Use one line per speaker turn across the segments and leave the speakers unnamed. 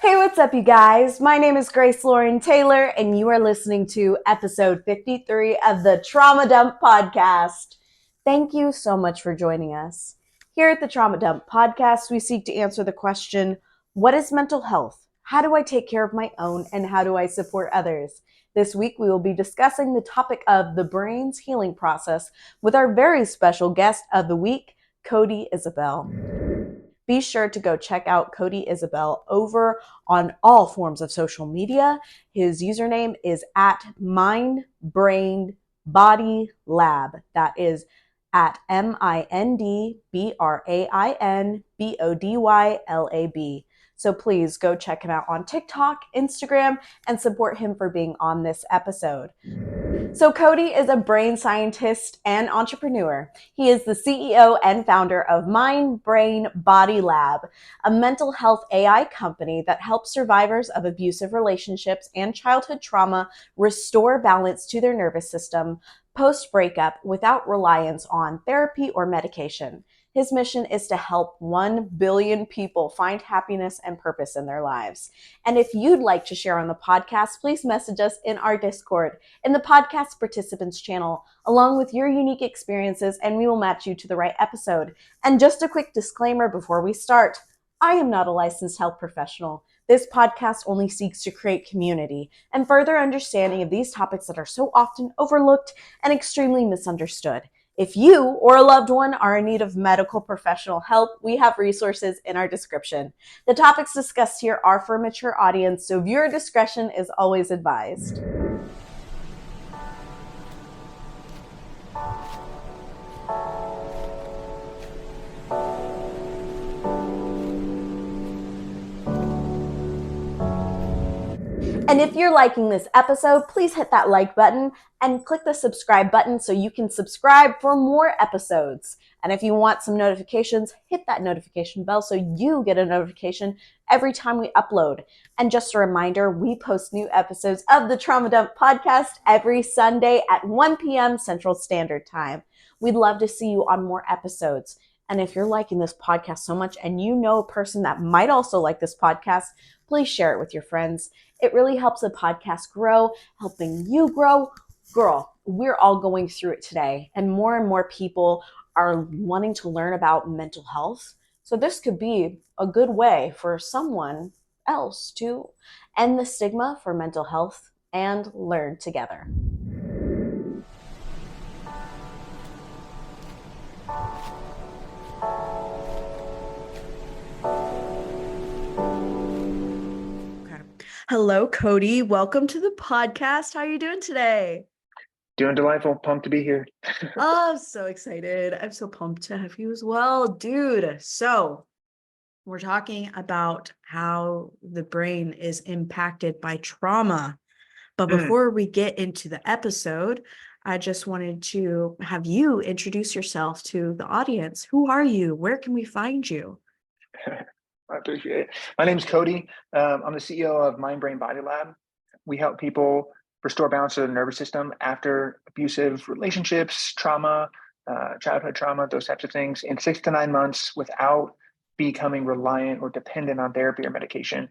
Hey, what's up, you guys? My name is Grace Lauren Taylor, and you are listening to episode 53 of the Trauma Dump Podcast. Thank you so much for joining us. Here at the Trauma Dump Podcast, we seek to answer the question, what is mental health? How do I take care of my own, and how do I support others? This week, we will be discussing the topic of the brain's healing process with our very special guest of the week, Cody Isabel. Be sure to go check out Cody Isabel over on all forms of social media. His username is at Mind Brain Body Lab. That is at MindBrainBodylab. So please go check him out on TikTok, Instagram, and support him for being on this episode. So Cody is a brain scientist and entrepreneur. He is the CEO and founder of Mind Brain Body Lab, a mental health AI company that helps survivors of abusive relationships and childhood trauma restore balance to their nervous system post-breakup without reliance on therapy or medication. His mission is to help 1 billion people find happiness and purpose in their lives. And if you'd like to share on the podcast, please message us in our Discord, in the podcast participants channel, along with your unique experiences, and we will match you to the right episode. And just a quick disclaimer before we start, I am not a licensed health professional. This podcast only seeks to create community and further understanding of these topics that are so often overlooked and extremely misunderstood. If you or a loved one are in need of medical professional help, we have resources in our description. The topics discussed here are for a mature audience, so viewer discretion is always advised. And if you're liking this episode, please hit that like button and click the subscribe button so you can subscribe for more episodes. And if you want some notifications, hit that notification bell so you get a notification every time we upload. And just a reminder, we post new episodes of the Trauma Dump podcast every Sunday at 1 p.m. Central Standard Time. We'd love to see you on more episodes. And if you're liking this podcast so much and you know a person that might also like this podcast, please share it with your friends. It really helps the podcast grow, helping you grow. Girl, we're all going through it today, and more people are wanting to learn about mental health. So this could be a good way for someone else to end the stigma for mental health and learn together. Hello, Cody. Welcome to the podcast. How are you doing today?
Doing delightful. Pumped to be here.
Oh, I'm so excited. I'm so pumped to have you as well, dude. So we're talking about how the brain is impacted by trauma. But before we get into the episode, I just wanted to have you introduce yourself to the audience. Who are you? Where can we find you?
I appreciate it. My name's Cody. I'm the CEO of Mind Brain Body Lab. We help people restore balance to the nervous system after abusive relationships, trauma, childhood trauma, those types of things in 6 to 9 months without becoming reliant or dependent on therapy or medication.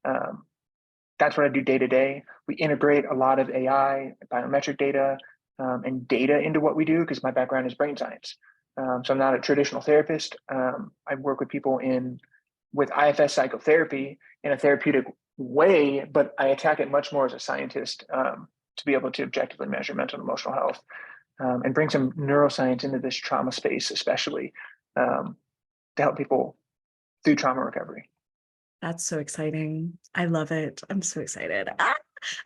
That's what I do day to day. We integrate a lot of AI, biometric data, and data into what we do because my background is brain science. So I'm not a traditional therapist. I work with people with IFS psychotherapy in a therapeutic way, but I attack it much more as a scientist to be able to objectively measure mental and emotional health and bring some neuroscience into this trauma space, especially to help people through trauma recovery.
That's so exciting. I love it. I'm so excited.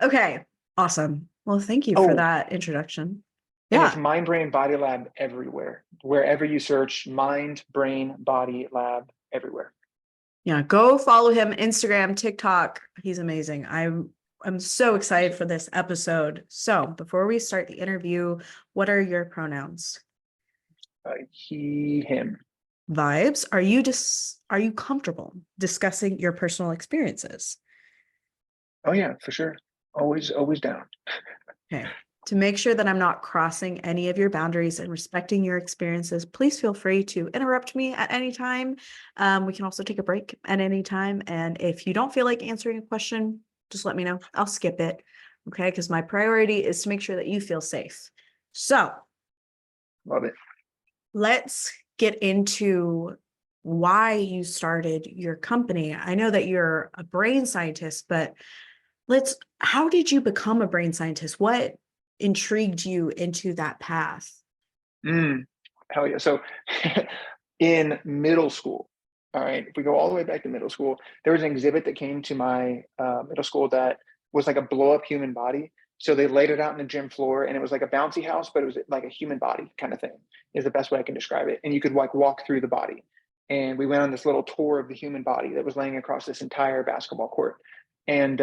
Okay, awesome. Well, thank you for that introduction.
And it's Mind Brain Body Lab everywhere. Wherever you search Mind Brain Body Lab, everywhere.
Yeah, go follow him, Instagram, TikTok. He's amazing. I'm so excited for this episode. So before we start the interview, what are your pronouns?
He, him.
Vibes. Are you comfortable discussing your personal experiences?
Oh yeah, for sure. Always down.
Okay. To make sure that I'm not crossing any of your boundaries and respecting your experiences, please feel free to interrupt me at any time. We can also take a break at any time. And if you don't feel like answering a question, just let me know. I'll skip it. Okay. Because my priority is to make sure that you feel safe. So
Love it.
let's get into why you started your company. I know that you're a brain scientist, but how did you become a brain scientist? What intrigued you into that path?
Hell yeah. So in middle school, all right, if we go all the way back to middle school, there was an exhibit that came to my middle school that was like a blow up human body. So they laid it out in the gym floor and it was like a bouncy house, but it was like a human body kind of thing is the best way I can describe it. And you could like walk through the body. And we went on this little tour of the human body that was laying across this entire basketball court. And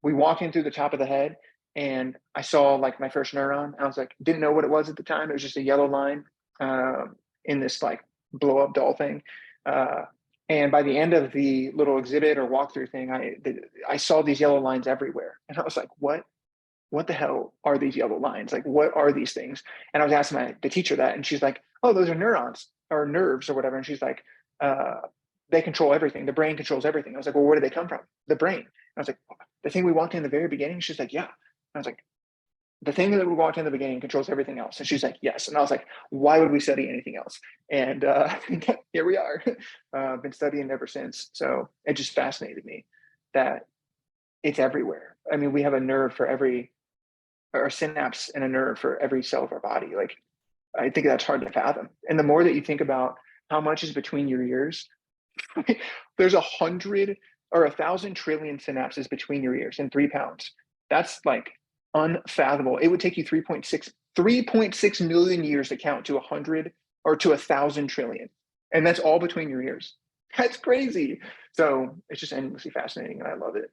we walked in through the top of the head and I saw like my first neuron. I was like, didn't know what it was at the time. It was just a yellow line in this like blow up doll thing. And by the end of the little exhibit or walkthrough thing, I saw these yellow lines everywhere. And I was like, what the hell are these yellow lines? Like, what are these things? And I was asking the teacher that, and she's like, oh, those are neurons or nerves or whatever. And she's like, they control everything. The brain controls everything. I was like, well, where do they come from? The brain. And I was like, the thing we walked in the very beginning? She's like, yeah. And I was like, the thing that we walked in the beginning controls everything else. And she's like, yes. And I was like, why would we study anything else? And here we are. Been studying ever since. So it just fascinated me that it's everywhere. I mean, we have a nerve for every, or a synapse and a nerve for every cell of our body. Like, I think that's hard to fathom. And the more that you think about how much is between your ears, there's 100 or 1,000 trillion synapses between your ears in 3 pounds. That's like unfathomable. It would take you 3.6 million years to count to 100 or to 1,000 trillion. And that's all between your ears. That's crazy. So it's just endlessly fascinating and I love it.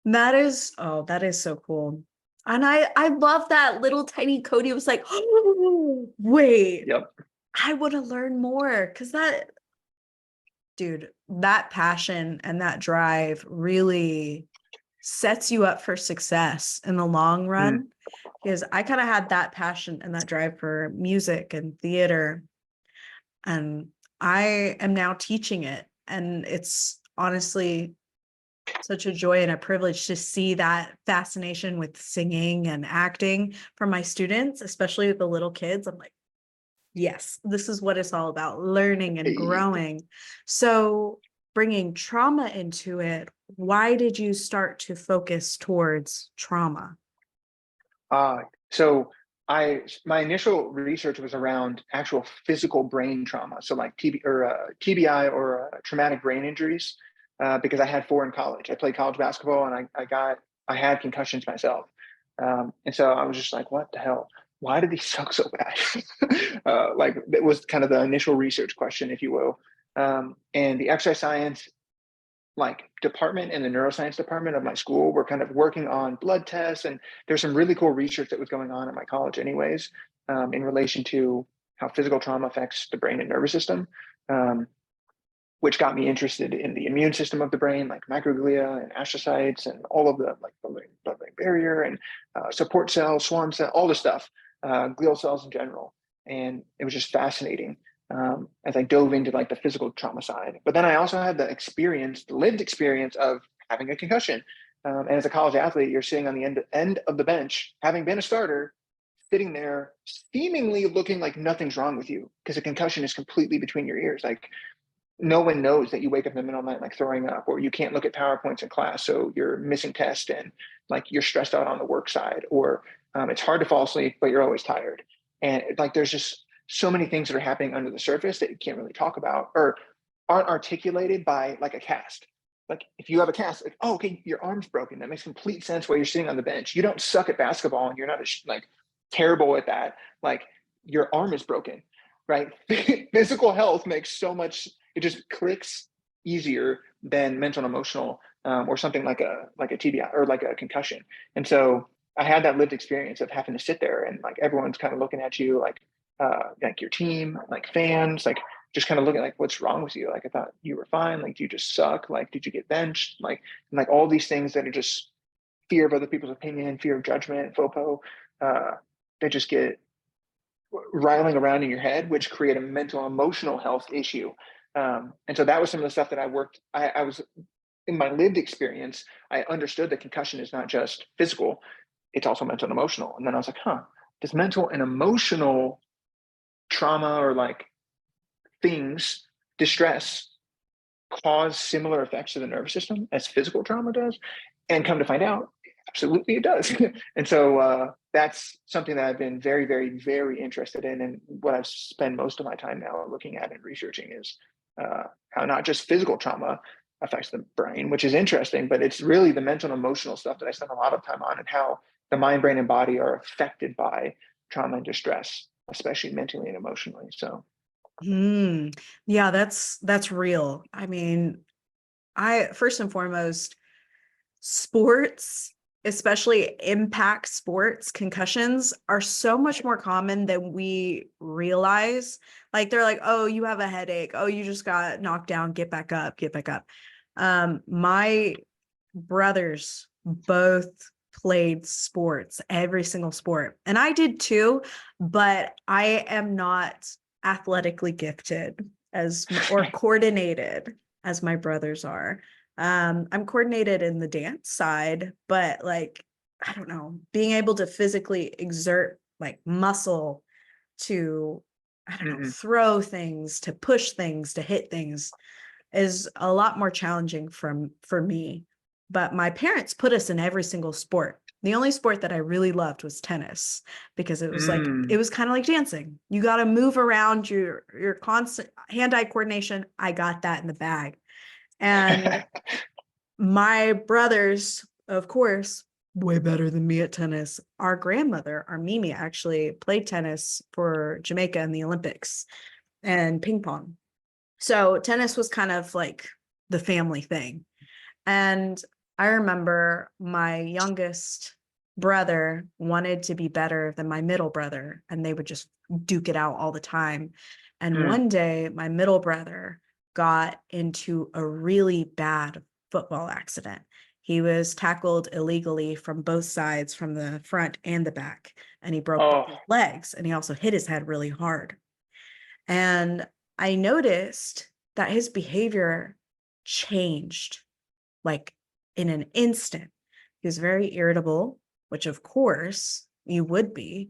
That is so cool. And I love that little tiny Cody was like, oh, wait,
Yep.
I want to learn more. Because dude, that passion and that drive really sets you up for success in the long run. Because I kind of had that passion and that drive for music and theater. And I am now teaching it. And it's honestly such a joy and a privilege to see that fascination with singing and acting from my students, especially with the little kids. I'm like, yes, this is what it's all about, learning and growing. So bringing trauma into it, why did you start to focus towards trauma?
So my initial research was around actual physical brain trauma. So like TBI or traumatic brain injuries, because I had 4 in college. I played college basketball and I had concussions myself. And so I was just like, what the hell? Why did these suck so bad? Like that was kind of the initial research question, if you will. And the exercise science like department and the neuroscience department of my school were kind of working on blood tests, and there's some really cool research that was going on at my college anyways, in relation to how physical trauma affects the brain and nervous system, which got me interested in the immune system of the brain, like microglia and astrocytes and all of the like blood-brain barrier and support cells, swarm cell, all the stuff, glial cells in general. And it was just fascinating as I dove into like the physical trauma side. But then I also had the lived experience of having a concussion. And as a college athlete, you're sitting on the end of the bench, having been a starter, sitting there, seemingly looking like nothing's wrong with you because a concussion is completely between your ears. Like no one knows that you wake up in the middle of the night like throwing up, or you can't look at PowerPoints in class, so you're missing tests and like you're stressed out on the work side, or it's hard to fall asleep, but you're always tired. And like there's just so many things that are happening under the surface that you can't really talk about or aren't articulated by like a cast. Like if you have a cast, like, oh, okay, your arm's broken. That makes complete sense while you're sitting on the bench. You don't suck at basketball and you're not like terrible at that. Like your arm is broken, right? Physical health makes so much, it just clicks easier than mental and emotional, or something like a TBI or like a concussion. And so I had that lived experience of having to sit there and like everyone's kind of looking at you like your team, like fans, like just kind of looking like, what's wrong with you? Like, I thought you were fine. Like, do you just suck? Like, did you get benched? Like, and like all these things that are just fear of other people's opinion, fear of judgment, FOPO. that just get riling around in your head, which create a mental emotional health issue. And so that was some of the stuff that I was in my lived experience. I understood that concussion is not just physical, it's also mental and emotional. And then I was like, does mental and emotional trauma or like things, distress, cause similar effects to the nervous system as physical trauma does? And come to find out, absolutely it does. And so that's something that I've been very, very, very interested in. And what I've spent most of my time now looking at and researching is how not just physical trauma affects the brain, which is interesting, but it's really the mental and emotional stuff that I spend a lot of time on, and how the mind, brain, and body are affected by trauma and distress, especially mentally and emotionally. So
Yeah, that's real. I mean, I first and foremost, sports, especially impact sports, concussions are so much more common than we realize. Like they're like, oh, you have a headache. Oh, you just got knocked down. Get back up, get back up. My brothers both played sports, every single sport. And I did too, but I am not athletically gifted or coordinated as my brothers are. I'm coordinated in the dance side, but like, I don't know, being able to physically exert like muscle to, I don't know, throw things, to push things, to hit things is a lot more challenging for me. But my parents put us in every single sport. The only sport that I really loved was tennis, because it was like, it was kind of like dancing. You got to move around, your constant hand-eye coordination. I got that in the bag. And my brothers, of course, way better than me at tennis. Our grandmother, our Mimi, actually played tennis for Jamaica in the Olympics, and ping pong. So tennis was kind of like the family thing. And I remember my youngest brother wanted to be better than my middle brother, and they would just duke it out all the time. And one day, my middle brother got into a really bad football accident. He was tackled illegally from both sides, from the front and the back, and he broke both his legs, and he also hit his head really hard. And I noticed that his behavior changed like in an instant. He was very irritable, which of course you would be,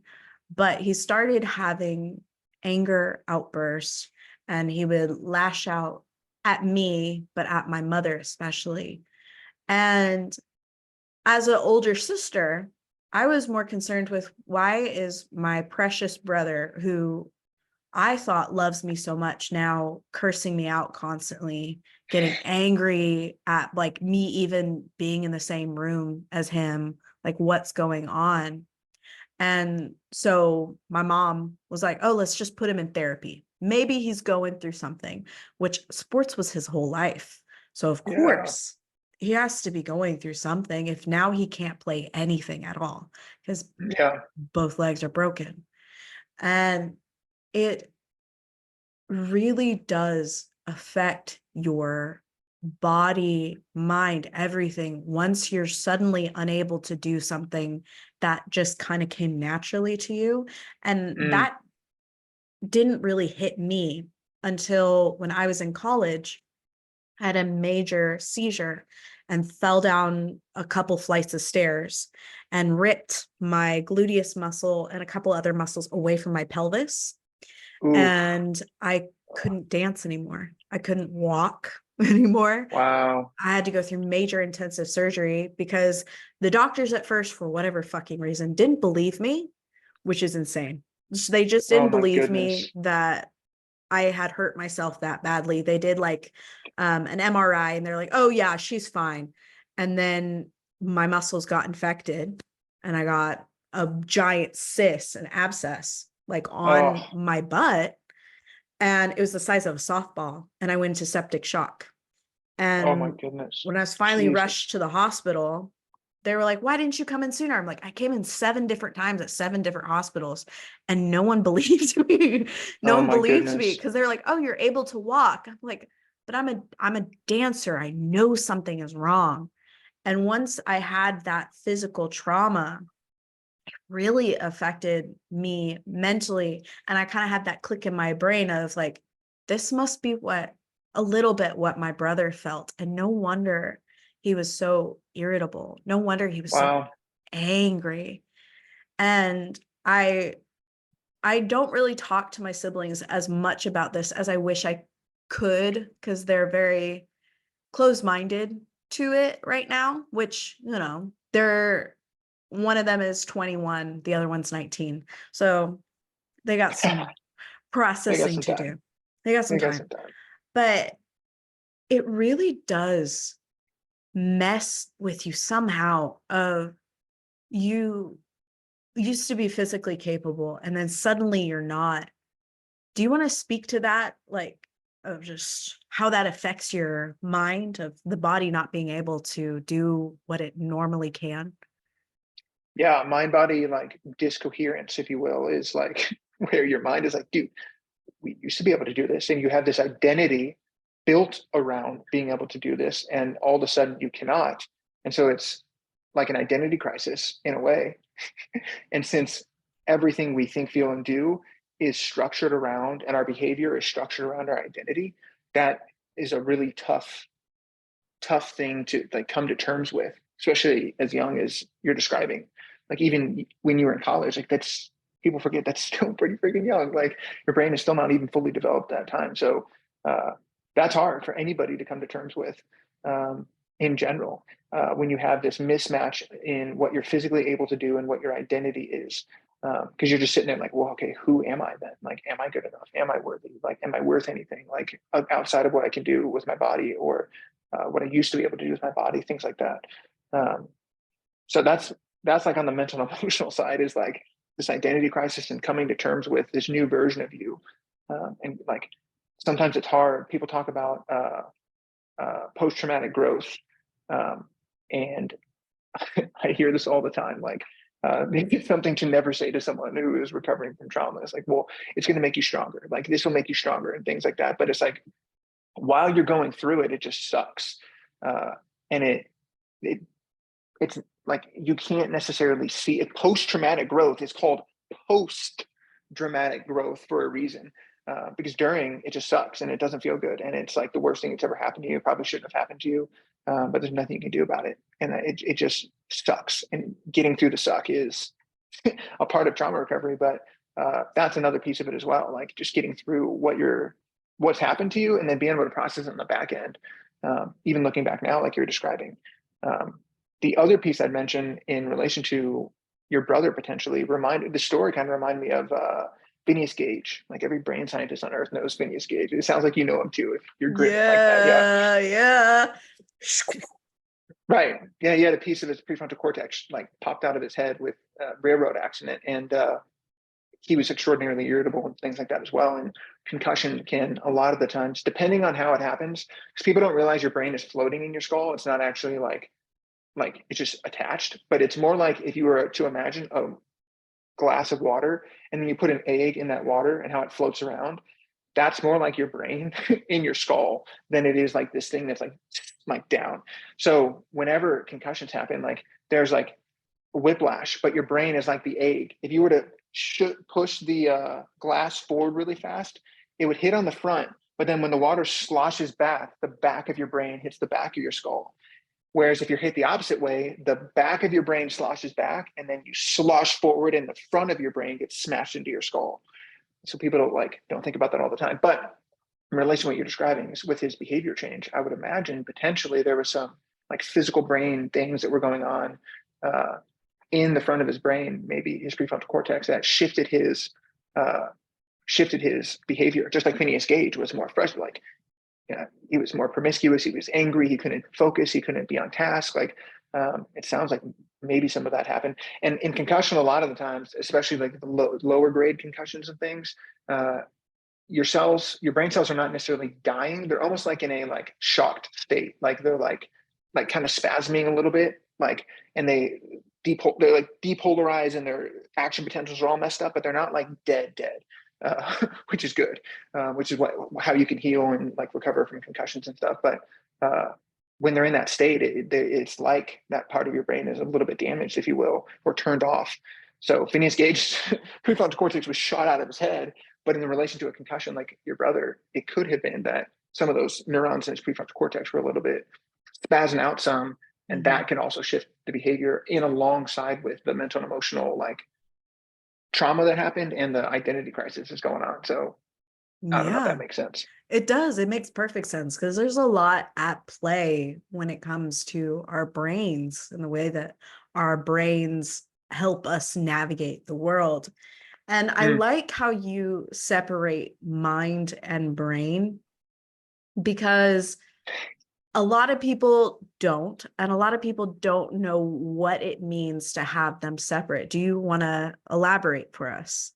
but he started having anger outbursts, and he would lash out at me, but at my mother especially. And as an older sister, I was more concerned with, why is my precious brother, who I thought loves me so much, now cursing me out constantly, getting angry at like me even being in the same room as him, like what's going on? And so my mom was like, oh, let's just put him in therapy. Maybe he's going through something, which sports was his whole life. So of course he has to be going through something if now he can't play anything at all, because both legs are broken. And it really does affect your body, mind, everything, once you're suddenly unable to do something that just kind of came naturally to you. And that didn't really hit me until when I was in college. I had a major seizure and fell down a couple flights of stairs and ripped my gluteus muscle and a couple other muscles away from my pelvis. And I couldn't dance anymore. I couldn't walk anymore.
Wow.
I had to go through major intensive surgery because the doctors at first, for whatever fucking reason, didn't believe me, which is insane. They just
Oh
didn't
my
believe
goodness.
me that I had hurt myself that badly. They did like an MRI, and they're like, oh yeah, she's fine. And then my muscles got infected, and I got a giant cyst, an abscess, like on my butt. And it was the size of a softball. And I went into septic shock.
Oh my
And
goodness.
when I was finally rushed to the hospital, they were like, why didn't you come in sooner? I'm like, I came in 7 different times at 7 different hospitals, and no one believed me. No
Oh
one
my
believed me,
goodness.
because they're like, oh, you're able to walk. I'm like, but I'm a dancer. I know something is wrong. And once I had that physical trauma
really affected me mentally. And I kind of had that click in my brain of like, this must be a little bit what my brother felt. And no wonder he was so irritable. No wonder he was so
Wow.
angry. And I don't really talk to my siblings as much about this as I wish I could, because they're very closed-minded to it right now, which, they're one of them is 21, the other one's 19. So they got some
They got
processing
some
to
time.
do. They got some
They got
time.
some time.
But it really does mess with you somehow of you used to be physically capable and then suddenly you're not. Do you want to speak to that, like, of just how that affects your mind, of the body not being able to do what it normally can?
Yeah, mind body like discoherence, if you will, is like where your mind is like, dude, we used to be able to do this, and you have this identity built around being able to do this, and all of a sudden you cannot. And so it's like an identity crisis in a way. And since everything we think, feel, and do is structured around, and our behavior is structured around our identity, that is a really tough thing to like come to terms with, especially as young as you're describing. Like even when you were in college, like that's, people forget that's still pretty freaking young. Like your brain is still not even fully developed at that time. So uh, that's hard for anybody to come to terms with in general. When you have this mismatch in what you're physically able to do and what your identity is, because you're just sitting there like, well, okay, who am I then? Like, am I good enough? Am I worthy? Like, am I worth anything? Like outside of what I can do with my body, or what I used to be able to do with my body, things like that. Um, so that's like on the mental and emotional side, is like this identity crisis and coming to terms with this new version of you. And like sometimes it's hard. People talk about post-traumatic growth, um, and I hear this all the time. Like it's something to never say to someone who is recovering from trauma. It's like, well, it's going to make you stronger. Like this will make you stronger and things like that. But it's like while you're going through it, it just sucks. Uh, and it it's like you can't necessarily see it. Post-traumatic growth is called post-dramatic growth for a reason. Because during it just sucks and it doesn't feel good, and it's like the worst thing that's ever happened to you. It probably shouldn't have happened to you, but there's nothing you can do about it, and it just sucks. And getting through the suck is a part of trauma recovery, but that's another piece of it as well. Like just getting through what's happened to you, and then being able to process it on the back end. Even looking back now, like you're describing. Um, the other piece I'd mention in relation to your brother potentially reminded, the story kind of reminded me of Phineas Gage. Like every brain scientist on earth knows Phineas Gage. It sounds like you know him too if you're grinning like that. Yeah.
Yeah.
Right. Yeah, he had a piece of his prefrontal cortex like popped out of his head with a railroad accident, and he was extraordinarily irritable and things like that as well. And concussion can, a lot of the times, depending on how it happens, because people don't realize your brain is floating in your skull. It's not actually like it's just attached, but it's more like if you were to imagine a glass of water and then you put an egg in that water and how it floats around. That's more like your brain in your skull than it is like this thing that's like down. So whenever concussions happen, like there's like whiplash, but your brain is like the egg. If you were to push the glass forward really fast, it would hit on the front, but then when the water sloshes back, the back of your brain hits the back of your skull. Whereas if you're hit the opposite way, the back of your brain sloshes back, and then you slosh forward, and the front of your brain gets smashed into your skull. So people don't think about that all the time. But in relation to what you're describing is with his behavior change, I would imagine potentially there was some like physical brain things that were going on uh, in the front of his brain, maybe his prefrontal cortex, that uh, shifted his behavior. Just like Phineas Gage was more fresh, like he was more promiscuous. He was angry. He couldn't focus. He couldn't be on task. Like it sounds like maybe some of that happened. And in concussion, a lot of the times, especially like the lower grade concussions and things, your brain cells are not necessarily dying. They're almost like in a like shocked state. Like they're like kind of spasming a little bit. Like and they're like depolarized and their action potentials are all messed up, but they're not like dead. Which is good, which is how you can heal and like recover from concussions and stuff. But when they're in that state, it's like that part of your brain is a little bit damaged, if you will, or turned off. So Phineas Gage's prefrontal cortex was shot out of his head, but in relation to a concussion like your brother, it could have been that some of those neurons in his prefrontal cortex were a little bit spazzing out some, and that can also shift the behavior in alongside with the mental and emotional like trauma that happened and the identity crisis is going on. So I don't know if
Yeah,
that makes sense.
it does. It makes perfect sense because there's a lot at play when it comes to our brains and the way that our brains help us navigate the world. And I like how you separate mind and brain, because a lot of people don't, and a lot of people don't know what it means to have them separate. Do you want to elaborate for us?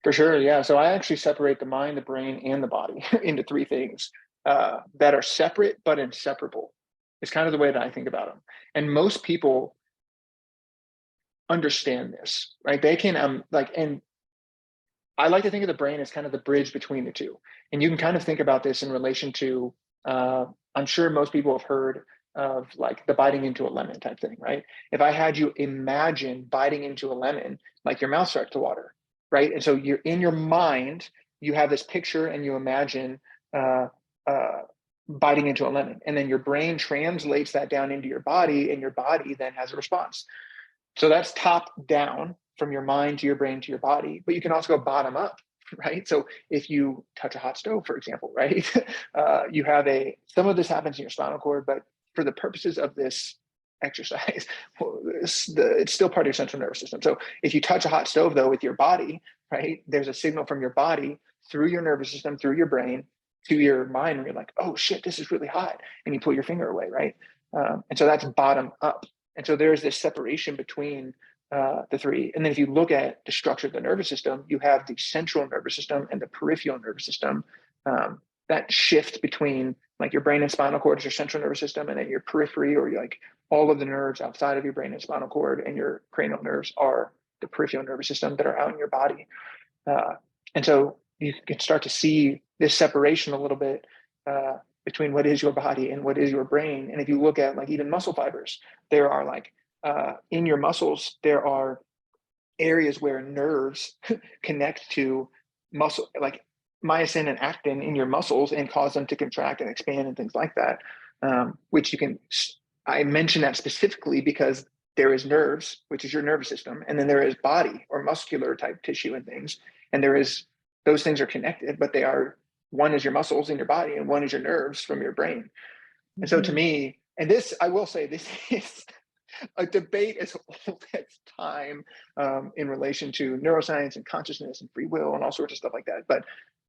For sure, yeah. So I actually separate the mind, the brain, and the body into three things that are separate but inseparable. It's kind of the way that I think about them. And most people understand this, right? They can and I like to think of the brain as kind of the bridge between the two. And you can kind of think about this in relation to, I'm sure most people have heard of like the biting into a lemon type thing, right? If I had you imagine biting into a lemon, like your mouth starts to water, right? And so you're in your mind, you have this picture and you imagine uh, uh, biting into a lemon. And then your brain translates that down into your body, and your body then has a response. So that's top down from your mind to your brain to your body, but you can also go bottom up, right? So if you touch a hot stove, for example, right, you have some of this happens in your spinal cord, but for the purposes of this exercise, it's still part of your central nervous system. So if you touch a hot stove though with your body, right, there's a signal from your body through your nervous system, through your brain to your mind, and you're like, oh shit, this is really hot. And you pull your finger away, right? And so that's bottom up. And so there's this separation between the three. And then if you look at the structure of the nervous system, you have the central nervous system and the peripheral nervous system. That shift between like your brain and spinal cord is your central nervous system, and then your periphery, or like all of the nerves outside of your brain and spinal cord and your cranial nerves, are the peripheral nervous system that are out in your body. And so you can start to see this separation a little bit between what is your body and what is your brain. And if you look at like even muscle fibers, there are like in your muscles, there are areas where nerves connect to muscle, like myosin and actin in your muscles, and cause them to contract and expand and things like that. Which you can, I mention that specifically because there is nerves, which is your nervous system, and then there is body or muscular type tissue and things. And those things are connected, but they are, one is your muscles in your body and one is your nerves from your brain. And so to me, and this, I will say, this is a debate as old as time in relation to neuroscience and consciousness and free will and all sorts of stuff like that. But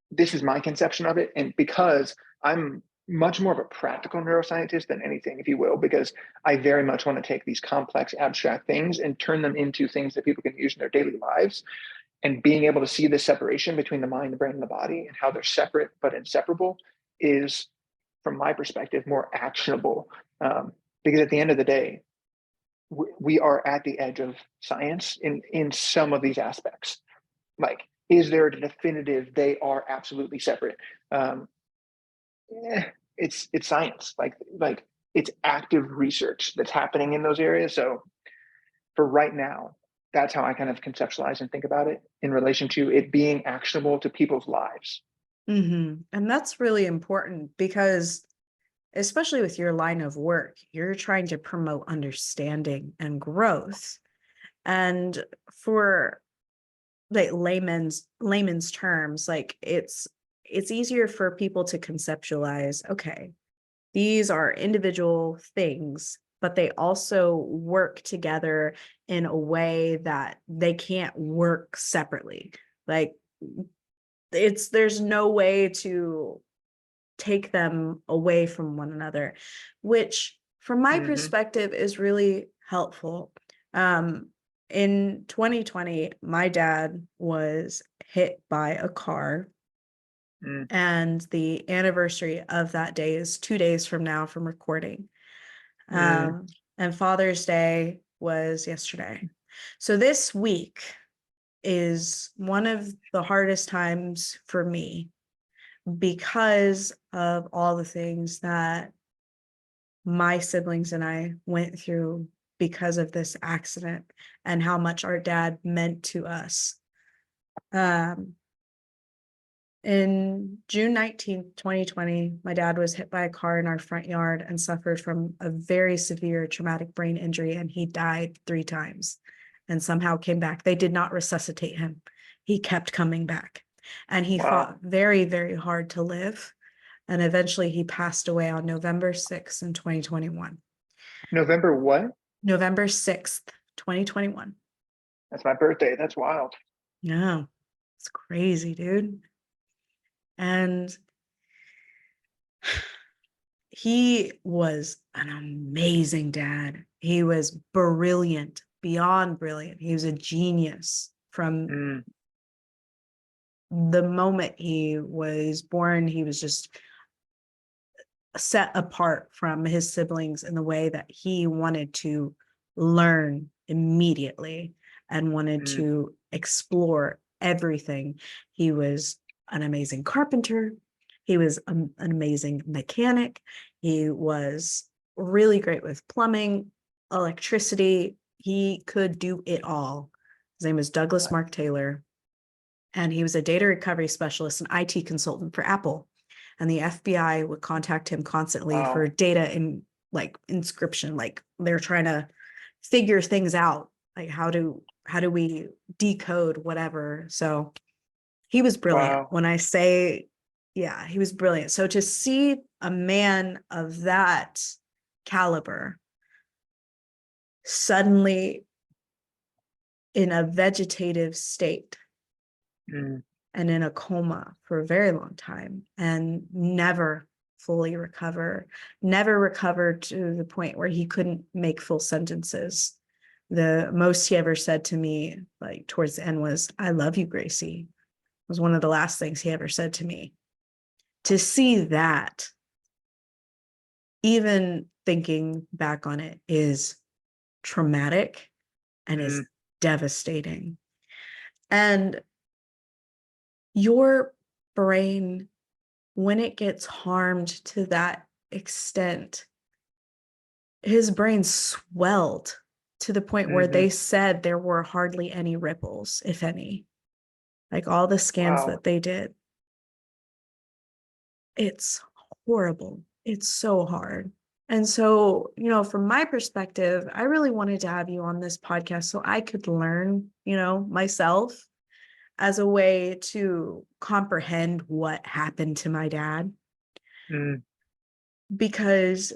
this is my conception of it. And because I'm much more of a practical neuroscientist than anything, if you will, because I very much want to take these complex, abstract things and turn them into things that people can use in their daily lives. And being able to see the separation between the mind, the brain, and the body, and how they're separate but inseparable, is, from my perspective, more actionable. Because at the end of the day, we are at the edge of science in some of these aspects. Like, is there a definitive they are absolutely separate? It's science. Like it's active research that's happening in those areas. So for right now, that's how I kind of conceptualize and think about it in relation to it being actionable to people's lives.
And that's really important because, especially with your line of work, you're trying to promote understanding and growth. And for like layman's terms, like it's easier for people to conceptualize, okay, these are individual things, but they also work together in a way that they can't work separately. Like there's no way to take them away from one another, which from my perspective is really helpful. In 2020, my dad was hit by a car, and the anniversary of that day is 2 days from now from recording. And Father's Day was yesterday. So this week is one of the hardest times for me because of all the things that my siblings and I went through because of this accident and how much our dad meant to us. In June 19th, 2020, my dad was hit by a car in our front yard and suffered from a very severe traumatic brain injury, and he died 3 times and somehow came back. They did not resuscitate him. He kept coming back, and he fought very, very hard to live. And eventually he passed away on November 6th in 2021.
November what?
November 6th, 2021.
That's my birthday. That's wild.
Yeah, it's crazy, dude. And he was an amazing dad. He was brilliant, beyond brilliant. He was a genius from the moment he was born. He was just set apart from his siblings in the way that he wanted to learn immediately and wanted to explore everything. He was an amazing carpenter. He was an amazing mechanic. He was really great with plumbing, electricity. He could do it all. His name is Douglas Mark Taylor, and he was a data recovery specialist and IT consultant for Apple. And the FBI would contact him constantly for data in like inscription, like they're trying to figure things out, like how do we decode whatever. So he was brilliant. When I say, yeah, he was brilliant. So to see a man of that caliber suddenly in a vegetative state and in a coma for a very long time and never fully recovered to the point where he couldn't make full sentences. The most he ever said to me, like towards the end, was, "I love you, Gracie." It was one of the last things he ever said to me. To see that, even thinking back on it, is traumatic and is devastating. And your brain, when it gets harmed to that extent, his brain swelled to the point where they said there were hardly any ripples, if any. Like all the scans that they did. It's horrible. It's so hard. And so, from my perspective, I really wanted to have you on this podcast so I could learn, myself, as a way to comprehend what happened to my dad. Because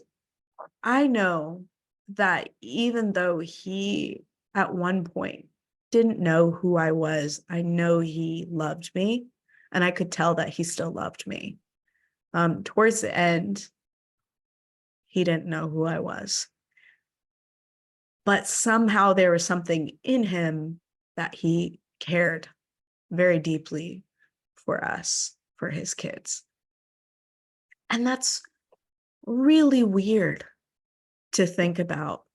I know that even though he at one point didn't know who I was, I know he loved me, and I could tell that he still loved me. Towards the end, he didn't know who I was. But somehow there was something in him that he cared very deeply for us, for his kids. And that's really weird to think about,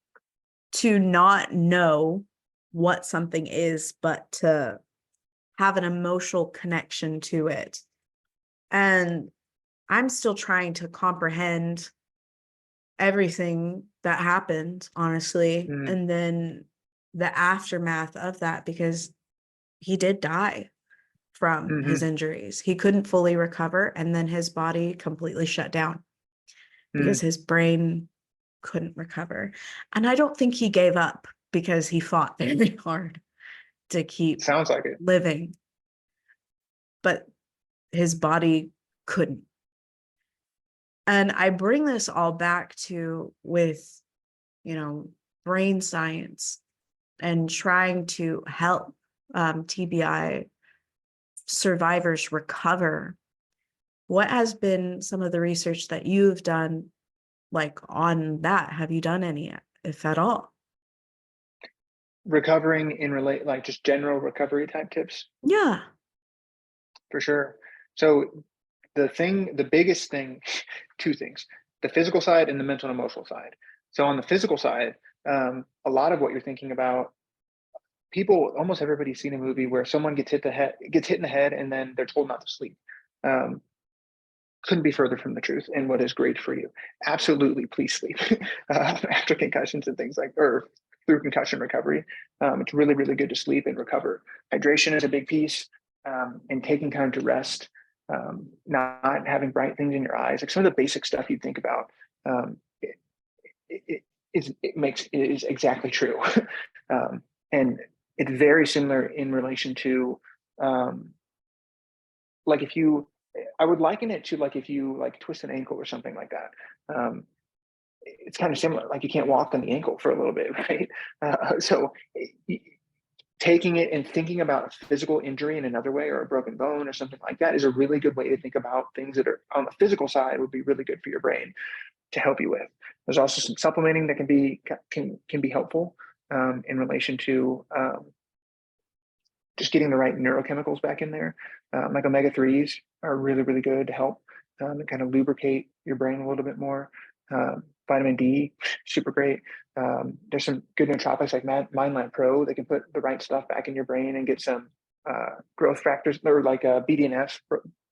to not know what something is, but to have an emotional connection to it. And I'm still trying to comprehend everything that happened, honestly, and then the aftermath of that, because he did die from his injuries. He couldn't fully recover, and then his body completely shut down because his brain couldn't recover. And I don't think he gave up, because he fought very hard to keep living, but his body couldn't. And I bring this all back to with, brain science and trying to help TBI survivors recover. What has been some of the research that you've done, like on that? Have you done any, if at all?
Recovering like just general recovery type tips?
Yeah.
For sure. So the biggest thing, two things, the physical side and the mental and emotional side. So on the physical side, a lot of what you're thinking about, almost everybody's seen a movie where someone gets hit in the head and then they're told not to sleep. couldn't be further from the truth and what is great for you. Absolutely, please sleep after concussions and things like, or through concussion recovery. It's really, really good to sleep and recover. Hydration is a big piece, and taking time to rest, not having bright things in your eyes, like some of the basic stuff you think about. It is exactly true. And it's very similar in relation to, like if you, I would liken it to like if you like twist an ankle or something like that. It's kind of similar. Like you can't walk on the ankle for a little bit, right? So taking it and thinking about a physical injury in another way, or a broken bone or something like that, is a really good way to think about things that are on the physical side would be really good for your brain to help you with. There's also some supplementing that can be helpful, in relation to, just getting the right neurochemicals back in there. Like omega-3s are really, really good to help, and kind of lubricate your brain a little bit more. Vitamin D, super great. There's some good nootropics like MindLine Pro that can put the right stuff back in your brain and get some growth factors, or like BDNF,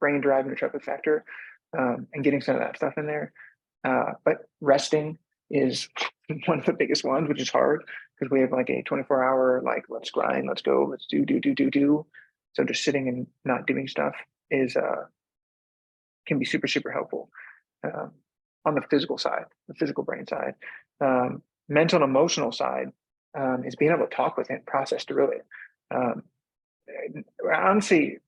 brain-derived nootropic factor, and getting some of that stuff in there. But resting is one of the biggest ones, which is hard because we have like a 24-hour, like, let's grind, let's go, let's do. So just sitting and not doing stuff is can be super, super helpful, on the physical side, the physical brain side. Mental and emotional side, is being able to talk with it, process through it. Honestly,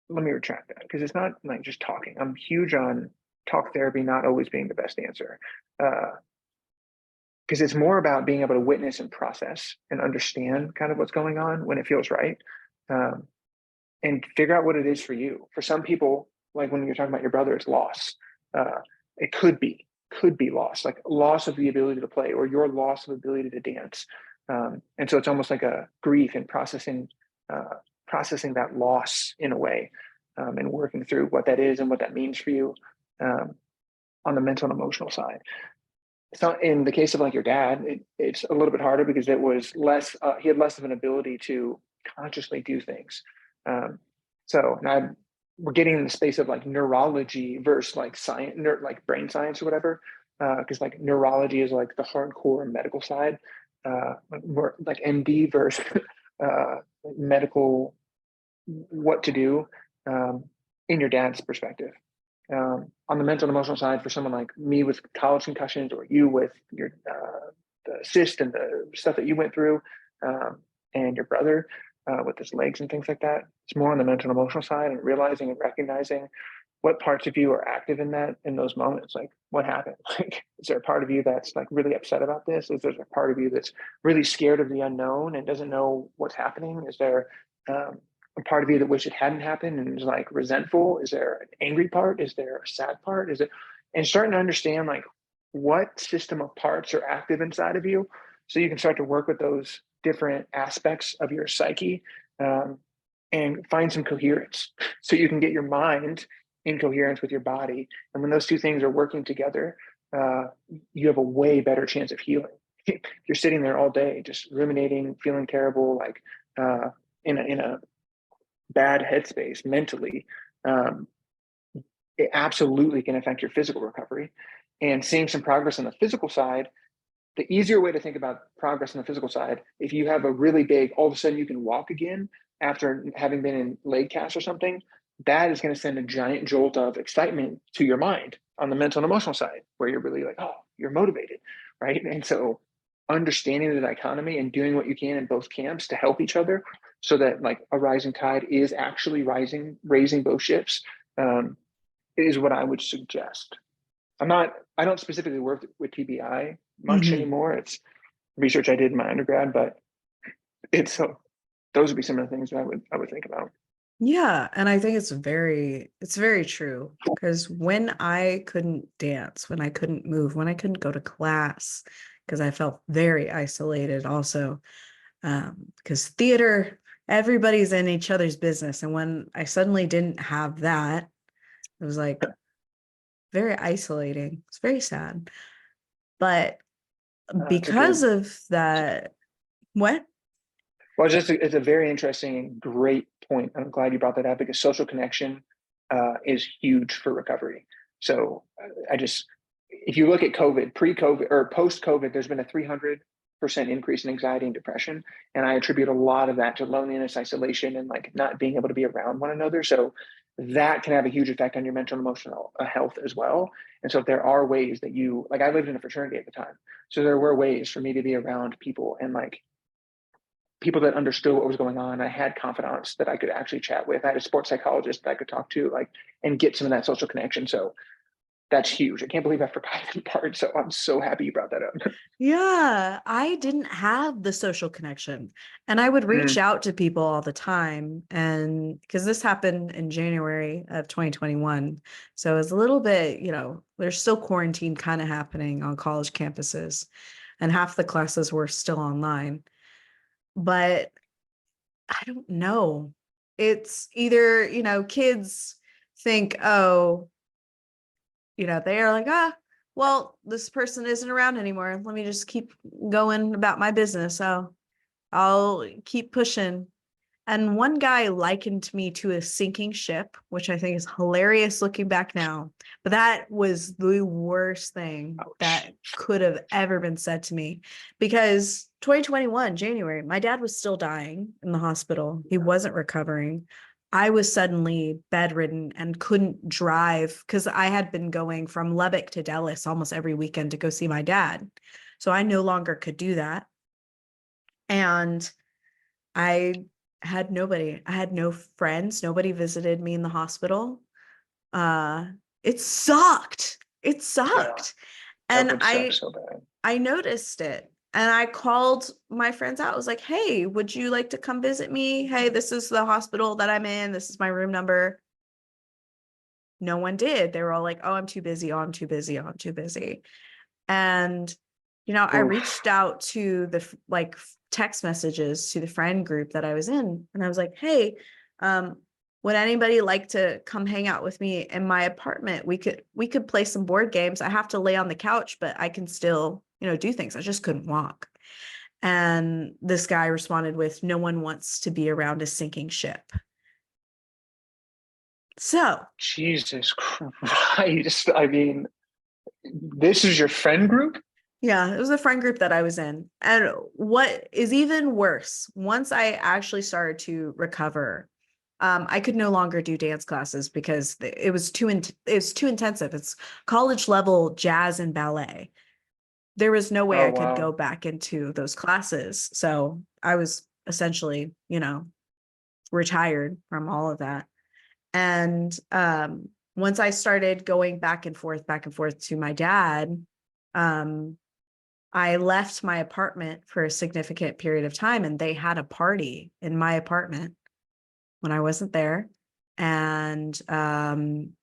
let me retract that, because it's not like just talking. I'm huge on talk therapy not always being the best answer, because it's more about being able to witness and process and understand kind of what's going on when it feels right, and figure out what it is for you. For some people, like when you're talking about your brother, it's loss. It could be loss, like loss of the ability to play, or your loss of ability to dance. And so it's almost like a grief and processing that loss in a way, and working through what that is and what that means for you, on the mental and emotional side. So in the case of like your dad, it's a little bit harder because it was less, he had less of an ability to consciously do things. So now we're getting in the space of like neurology versus like science, like brain science or whatever. Because like neurology is like the hardcore medical side, more like MD versus medical, what to do, in your dad's perspective. On the mental and emotional side, for someone like me with college concussions, or you with your the cyst and the stuff that you went through, and your brother with his legs and things like that, it's more on the mental and emotional side, and realizing and recognizing what parts of you are active in those moments. Like, what happened? Like, is there a part of you that's like really upset about this? Is there a part of you that's really scared of the unknown and doesn't know what's happening? Is there a part of you that wish it hadn't happened and is like resentful? Is there an angry part? Is there a sad part? And starting to understand like what system of parts are active inside of you, so you can start to work with those different aspects of your psyche, and find some coherence, so you can get your mind in coherence with your body. And when those two things are working together, you have a way better chance of healing. If you're sitting there all day just ruminating, feeling terrible, like in a bad headspace mentally, it absolutely can affect your physical recovery. And seeing some progress on the physical side, the easier way to think about progress on the physical side, if you have a really big, all of a sudden you can walk again after having been in leg cast or something, that is going to send a giant jolt of excitement to your mind on the mental and emotional side, where you're really like, oh, you're motivated, right? And so understanding the dichotomy and doing what you can in both camps to help each other, so that like a rising tide is actually raising both ships, is what I would suggest. I don't specifically work with TBI much anymore. It's research I did in my undergrad, but those would be some of the things that I would think about.
Yeah, and I think it's very true, because when I couldn't dance, when I couldn't move, when I couldn't go to class, because I felt very isolated also, because theater, everybody's in each other's business, and when I suddenly didn't have that, it was like very isolating. It's very sad. But because of that, what?
Well, it's a very interesting and great point. I'm glad you brought that up, because social connection is huge for recovery. So if you look at COVID, pre-COVID or post-COVID, there's been a 300% increase in anxiety and depression. And I attribute a lot of that to loneliness, isolation, and like not being able to be around one another. So that can have a huge effect on your mental and emotional health as well. And so if there are ways that I lived in a fraternity at the time. So there were ways for me to be around people and like people that understood what was going on. I had confidants that I could actually chat with. I had a sports psychologist that I could talk to, like, and get some of that social connection. So that's huge. I can't believe I forgot that part. So I'm so happy you brought that up.
Yeah, I didn't have the social connection, and I would reach out to people all the time. And because this happened in January of 2021, so it's a little bit, there's still quarantine kind of happening on college campuses, and half the classes were still online. But I don't know. It's either, kids think, oh, they are like, well, this person isn't around anymore. Let me just keep going about my business. So I'll keep pushing. And one guy likened me to a sinking ship, which I think is hilarious looking back now. But that was the worst thing that could have ever been said to me, because 2021, January, my dad was still dying in the hospital. He wasn't recovering. I was suddenly bedridden and couldn't drive because I had been going from Lubbock to Dallas almost every weekend to go see my dad. So I no longer could do that. And I had nobody. I had no friends. Nobody visited me in the hospital. It sucked. It sucked.
Yeah,
and
suck so bad.
I noticed it. And I called my friends out. I was like, hey, would you like to come visit me? Hey, this is the hospital that I'm in. This is my room number. No one did. They were all like, oh, I'm too busy. Oh, I'm too busy. Oh, I'm too busy. And, I reached out to the text messages to the friend group that I was in. And I was like, hey, would anybody like to come hang out with me in my apartment? We could play some board games. I have to lay on the couch, but I can still, do things. I just couldn't walk. And this guy responded with, no one wants to be around a sinking ship. So
Jesus Christ. I mean, this is your friend group?
Yeah, it was a friend group that I was in. And what is even worse, once I actually started to recover, I could no longer do dance classes because it was too intensive. It's college level jazz and ballet. There was no way I could go back into those classes. So I was essentially, retired from all of that. And once I started going back and forth to my dad, I left my apartment for a significant period of time, and they had a party in my apartment when I wasn't there. And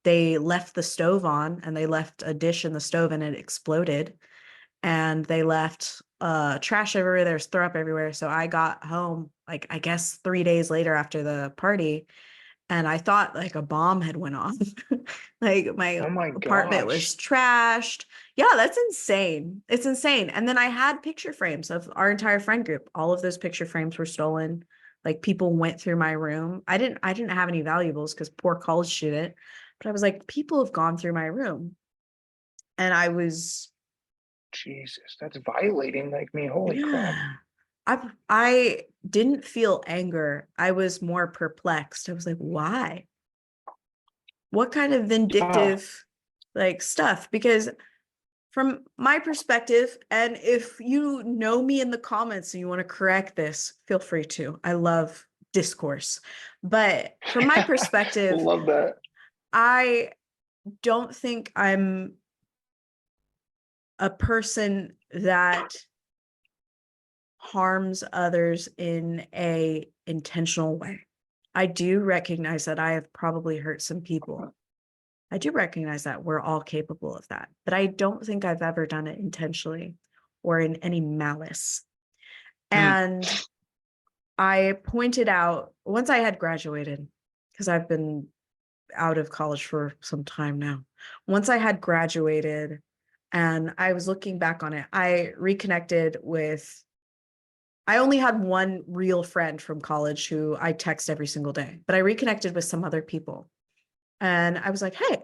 they left the stove on, and they left a dish in the stove and it exploded. And they left trash everywhere. There's throw up everywhere. So I got home, I guess 3 days later after the party, and I thought like a bomb had went off. My apartment was trashed. Yeah, that's insane. It's insane. And then I had picture frames of our entire friend group. All of those picture frames were stolen. Like, people went through my room. I didn't have any valuables because poor college student, but I was like, people have gone through my room. And I was,
Jesus, that's violating me. Holy crap.
I didn't feel anger. I was more perplexed. I was like, why? What kind of vindictive stuff? Because from my perspective, and if you know me in the comments and you want to correct this, feel free to. I love discourse. But from my perspective,
love that.
I don't think I'm a person that harms others in a intentional way. I do recognize that I have probably hurt some people. I do recognize that we're all capable of that, but I don't think I've ever done it intentionally or in any malice. And I pointed out, once I had graduated, because I've been out of college for some time now. Once I had graduated and I was looking back on it, I reconnected with, I only had one real friend from college who I text every single day, but I reconnected with some other people. And I was like, hey,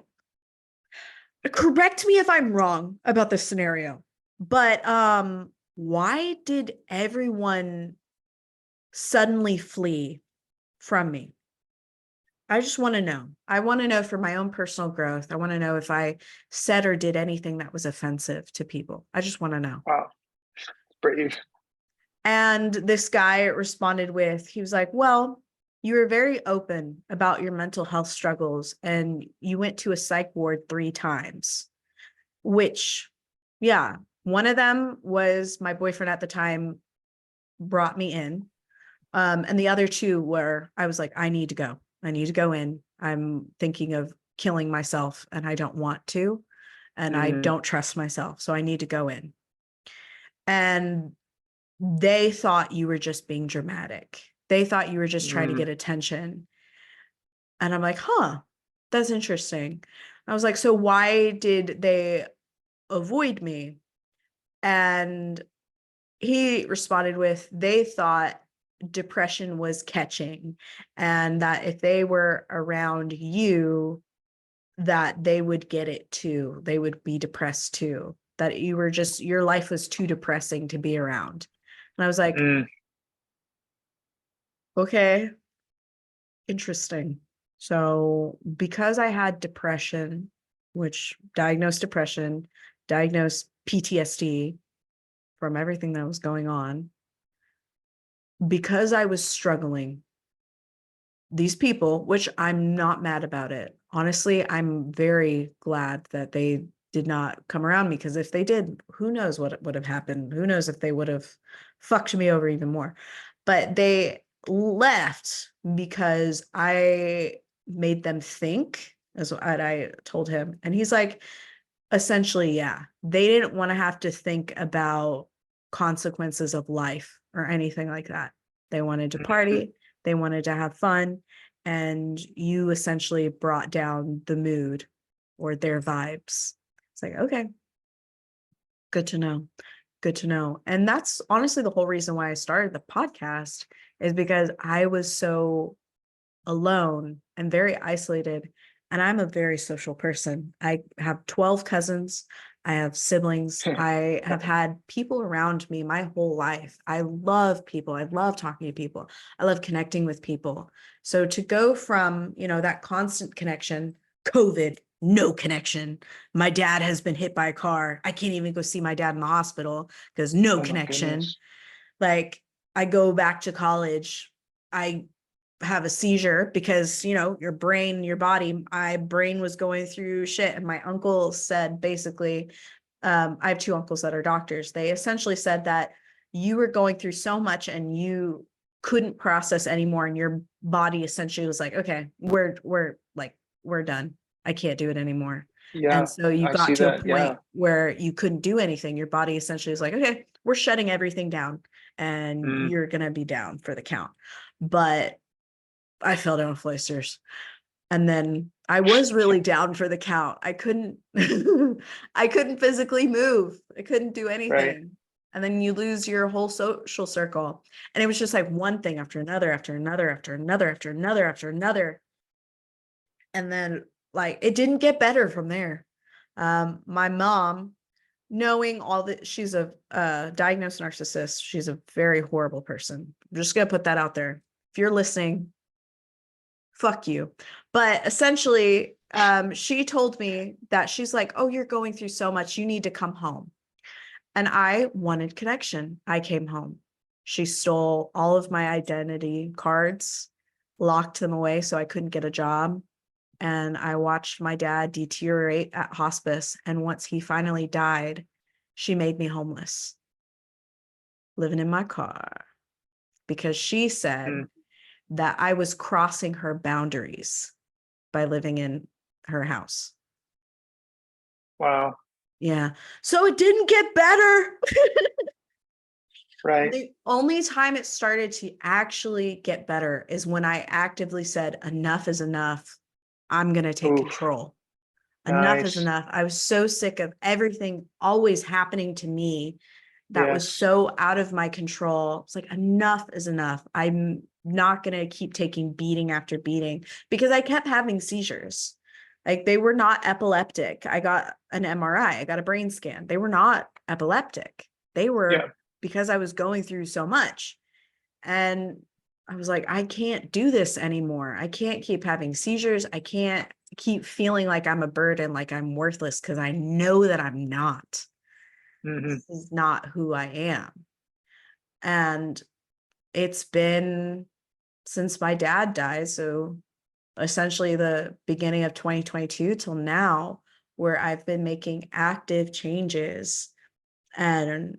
correct me if I'm wrong about this scenario, but why did everyone suddenly flee from me? I just want to know. I want to know for my own personal growth. I want to know if I said or did anything that was offensive to people. I just want to know.
Wow. Brave.
And this guy responded with, he was like, well, you were very open about your mental health struggles and you went to a psych ward 3 times, which, yeah, one of them was my boyfriend at the time brought me in. And the other 2 were, I was like, I need to go. I need to go in. I'm thinking of killing myself and I don't want to. And I don't trust myself. So I need to go in. And they thought you were just being dramatic. They thought you were just trying to get attention. And I'm like, huh, that's interesting. I was like, so why did they avoid me? And he responded with, they thought depression was catching and that if they were around you, that they would get it too. They would be depressed too. That you were just, your life was too depressing to be around. And I was like, okay, interesting. So because I had depression, which diagnosed depression, diagnosed PTSD from everything that was going on, because I was struggling, these people, which I'm not mad about it. Honestly, I'm very glad that they did not come around me, because if they did, who knows what would have happened? Who knows if they would have fucked me over even more. But they left because I made them think, is what I told him. And he's like, essentially, yeah, they didn't want to have to think about consequences of life or anything like that. They wanted to party, they wanted to have fun, and you essentially brought down the mood or their vibes. It's like, okay, good to know. Good to know. And that's honestly the whole reason why I started the podcast, is because I was so alone and very isolated. And I'm a very social person. I have 12 cousins. I have siblings. I have had people around me my whole life. I love people. I love talking to people. I love connecting with people. So to go from, that constant connection, COVID, no connection. My dad has been hit by a car. I can't even go see my dad in the hospital because no
Oh my
connection.
goodness.
Like, I go back to college. I have a seizure because your brain, your body, my brain was going through shit. And my uncle said, basically, I have 2 uncles that are doctors. They essentially said that you were going through so much and you couldn't process anymore, and your body essentially was like, okay, we're done. I can't do it anymore.
Yeah,
And so you
I see
got to a
that. Yeah.
point where you couldn't do anything. Your body essentially was like, okay, we're shutting everything down and you're going to be down for the count. But I fell down with oysters. And then I was really down for the count. I couldn't I couldn't physically move. I couldn't do
Right.
anything. And then you lose your whole social circle. And it was just like one thing after another, after another, after another, after another, after another. And then like it didn't get better from there. My mom, knowing all that, she's a diagnosed narcissist. She's a very horrible person. I'm just gonna put that out there. If you're listening, fuck you. But essentially, she told me that she's like, oh, you're going through so much, you need to come home. And I wanted connection. I came home. She stole all of my identity cards, locked them away so I couldn't get a job. And I watched my dad deteriorate at hospice. And once he finally died, she made me homeless, living in my car, because she said that I was crossing her boundaries by living in her house.
Wow.
Yeah. So it didn't get better.
Right.
The only time it started to actually get better is when I actively said, enough is enough. I'm going to take
Oof.
control. Enough is
Nice.
enough. I was so sick of everything always happening to me that was
Yes.
so out of my control. It's like, enough is enough. I'm not going to keep taking beating after beating, because I kept having seizures. Like they were not epileptic. I got an MRI, I got a brain scan. They were not epileptic. They were, because I was going through so much. And I was like, I can't do this anymore. I can't keep having seizures. I can't keep feeling like I'm a burden, like I'm worthless, because I know that I'm not. This is not who I am. And it's been since my dad died, so essentially the beginning of 2022 till now, where I've been making active changes and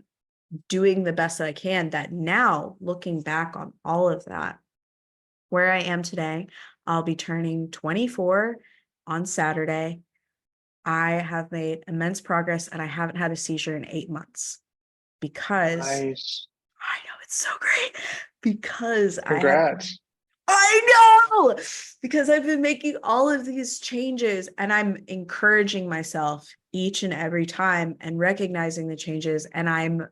doing the best that I can, that now looking back on all of that, where I am today, I'll be turning 24 on Saturday. I have made immense progress and I haven't had a seizure in 8 months because
Nice.
I know it's so great because
Congrats.
I know, because I've been making all of these changes and I'm encouraging myself each and every time and recognizing the changes. And I'm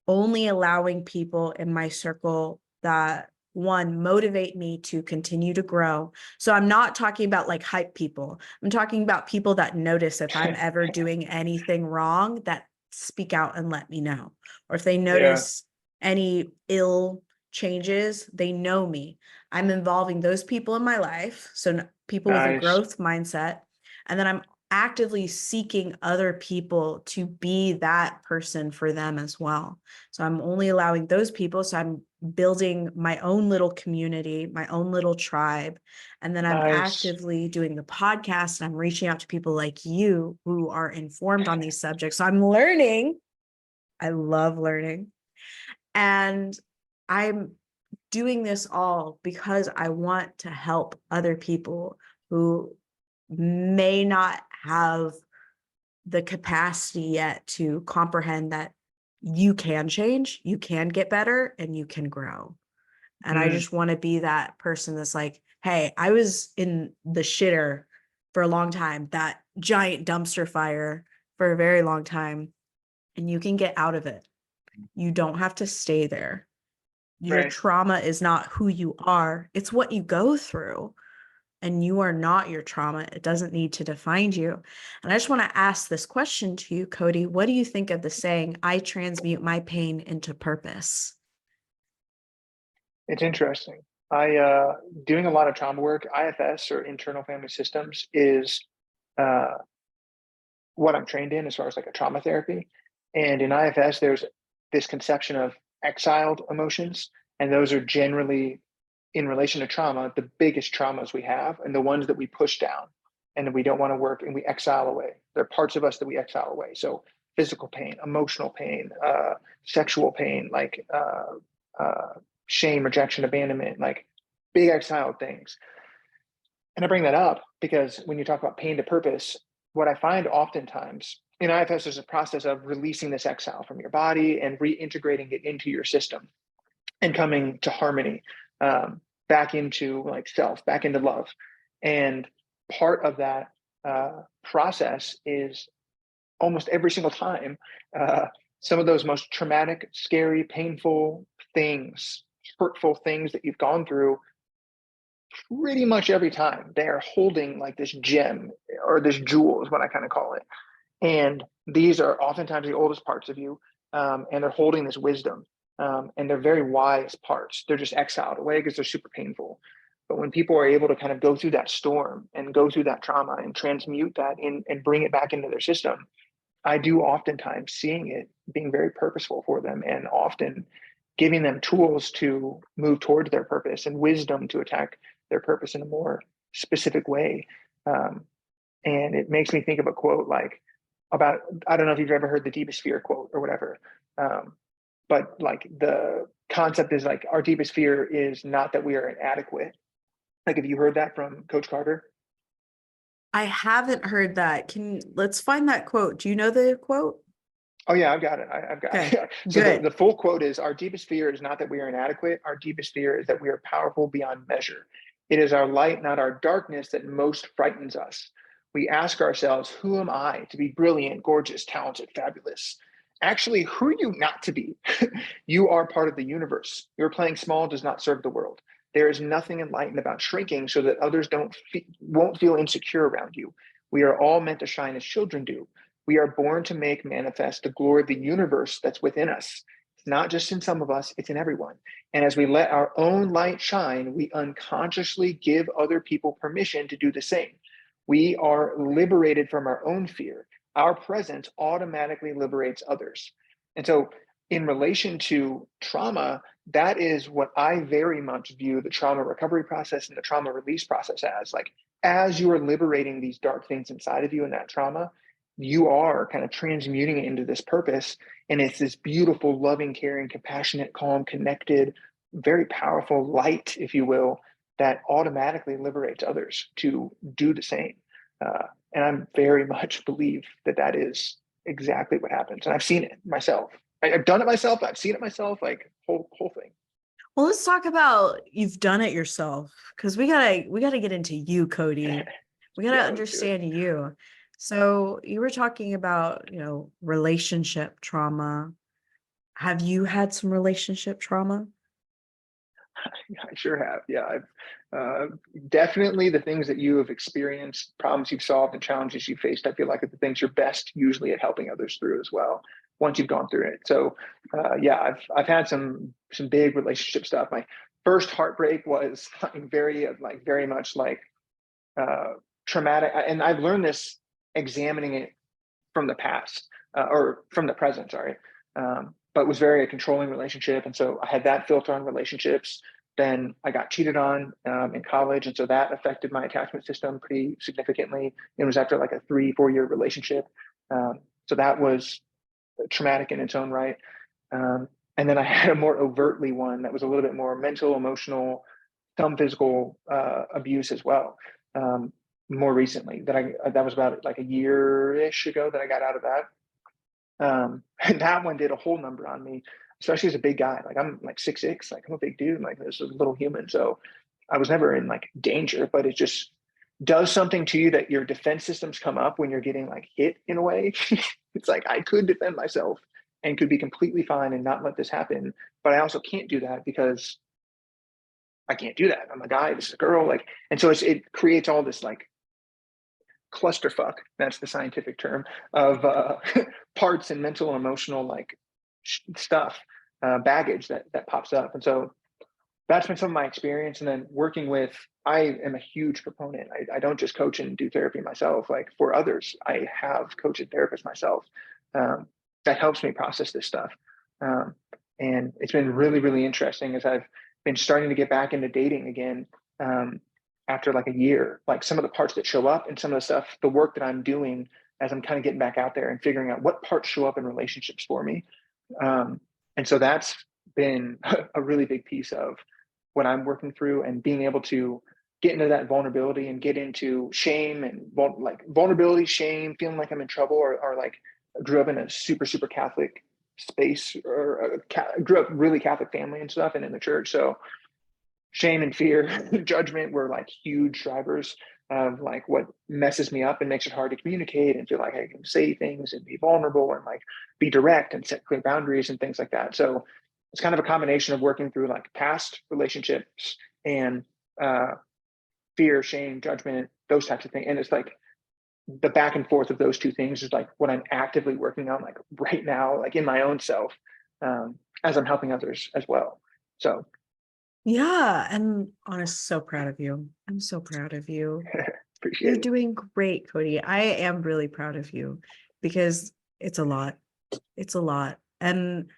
only allowing people in my circle that, one, motivate me to continue to grow. So I'm not talking about like hype people. I'm talking about people that notice if I'm ever doing anything wrong, that speak out and let me know. Or if they notice any ill changes, they know me. I'm involving those people in my life. So people with a
Nice.
growth mindset. And then I'm actively seeking other people to be that person for them as well. So I'm only allowing those people. So I'm building my own little community, my own little tribe. And then I'm
Nice.
actively doing the podcast and I'm reaching out to people like you who are informed on these subjects. So I'm learning. I love learning. And I'm doing this all because I want to help other people who may not have the capacity yet to comprehend that you can change, you can get better, and you can grow. And I just want to be that person that's like, hey, I was in the shitter for a long time, that giant dumpster fire for a very long time, and you can get out of it. You don't have to stay there. Your
Right.
trauma is not who you are, it's what you go through. And you are not your trauma. It doesn't need to define you. And I just want to ask this question to you, Cody. What do you think of the saying, I transmute my pain into purpose?
It's interesting. Doing a lot of trauma work, IFS or internal family systems is uh, what I'm trained in as far as like a trauma therapy. And in IFS, there's this conception of exiled emotions, and those are generally in relation to trauma, the biggest traumas we have and the ones that we push down and that we don't want to work and we exile away. There are parts of us that we exile away. So physical pain, emotional pain, sexual pain, like shame, rejection, abandonment, like big exiled things. And I bring that up because when you talk about pain to purpose, what I find oftentimes in IFS is a process of releasing this exile from your body and reintegrating it into your system and coming to harmony, back into like self, back into love. And part of that process is almost every single time, some of those most traumatic, scary, painful things, hurtful things that you've gone through, pretty much every time they're holding like this gem or this jewel is what I kind of call it. And these are oftentimes the oldest parts of you, and they're holding this wisdom. And they're very wise parts. They're just exiled away because they're super painful. But when people are able to kind of go through that storm and go through that trauma and transmute that in and bring it back into their system, I do oftentimes seeing it being very purposeful for them and often giving them tools to move towards their purpose and wisdom to attack their purpose in a more specific way. And it makes me think of a quote like about, I don't know if you've ever heard the deepest fear quote or whatever. But like the concept is like our deepest fear is not that we are inadequate. Like, have you heard that from Coach Carter?
I haven't heard that. Let's find that quote. Do you know the quote?
Oh yeah, I've got it. I've got
Okay,
it. So
good.
the full quote is, our deepest fear is not that we are inadequate. Our deepest fear is that we are powerful beyond measure. It is our light, not our darkness, that most frightens us. We ask ourselves, who am I to be brilliant, gorgeous, talented, fabulous? Actually, who are you not to be? You are part of the universe. Your playing small does not serve the world. There is nothing enlightened about shrinking so that others won't feel insecure around you. We are all meant to shine as children do. We are born to make manifest the glory of the universe that's within us. It's not just in some of us, it's in everyone. And as we let our own light shine, we unconsciously give other people permission to do the same. We are liberated from our own fear. Our presence automatically liberates others. And so, in relation to trauma, that is what I very much view the trauma recovery process and the trauma release process as. Like, as you are liberating these dark things inside of you in that trauma, you are kind of transmuting it into this purpose. And it's this beautiful, loving, caring, compassionate, calm, connected, very powerful light, if you will, that automatically liberates others to do the same. And I very much believe that that is exactly what happens. And I've seen it myself. I've done it myself. I've seen it myself, like whole thing.
Well, let's talk about you've done it yourself, because we gotta get into you, Cody. We gotta understand you. So you were talking about, relationship trauma. Have you had some relationship trauma?
I sure have. Yeah, I've definitely the things that you have experienced, problems you've solved, and challenges you faced. I feel like are the things you're best usually at helping others through as well. Once you've gone through it. So yeah, I've had some big relationship stuff. My first heartbreak was very much traumatic, and I've learned this examining it from the past or from the present. Sorry. But was very a controlling relationship. And so I had that filter on relationships. Then I got cheated on in college. And so that affected my attachment system pretty significantly. It was after like a 3-4 year relationship. So that was traumatic in its own right. And then I had a more overtly one that was a little bit more mental, emotional, some physical abuse as well. More recently that was about like a year-ish ago that I got out of that. And that one did a whole number on me, especially as a big guy. Like I'm like 6'6", like I'm a big dude, like this is a little human. So I was never in like danger, but it just does something to you that your defense systems come up when you're getting like hit in a way. It's like I could defend myself and could be completely fine and not let this happen, but I also can't do that because I can't do that. I'm a guy, this is a girl, like, and so it creates all this like clusterfuck, that's the scientific term, of parts and mental and emotional like stuff, baggage that pops up. And so that's been some of my experience. And then working with, I am a huge proponent. I don't just coach and do therapy myself. Like for others, I have coach and therapist myself. That helps me process this stuff. And it's been really, really interesting as I've been starting to get back into dating again. After like a year, like some of the parts that show up and some of the stuff, the work that I'm doing as I'm kind of getting back out there and figuring out what parts show up in relationships for me. And so that's been a really big piece of what I'm working through, and being able to get into that vulnerability and get into shame and vulnerability, shame, feeling like I'm in trouble, or like I grew up in a super, super Catholic space, or grew up really Catholic family and stuff, and in the church. So shame and fear, judgment were like huge drivers of like what messes me up and makes it hard to communicate and feel like I can say things and be vulnerable and like be direct and set clear boundaries and things like that. So it's kind of a combination of working through like past relationships and fear, shame, judgment, those types of things. And it's like the back and forth of those two things is like what I'm actively working on like right now, like in my own self, as I'm helping others as well. So
Yeah, and honestly, so proud of you. I'm so proud of you.
appreciate
You're
it.
doing great, Cody. I am really proud of you because it's a lot. It's a lot. And,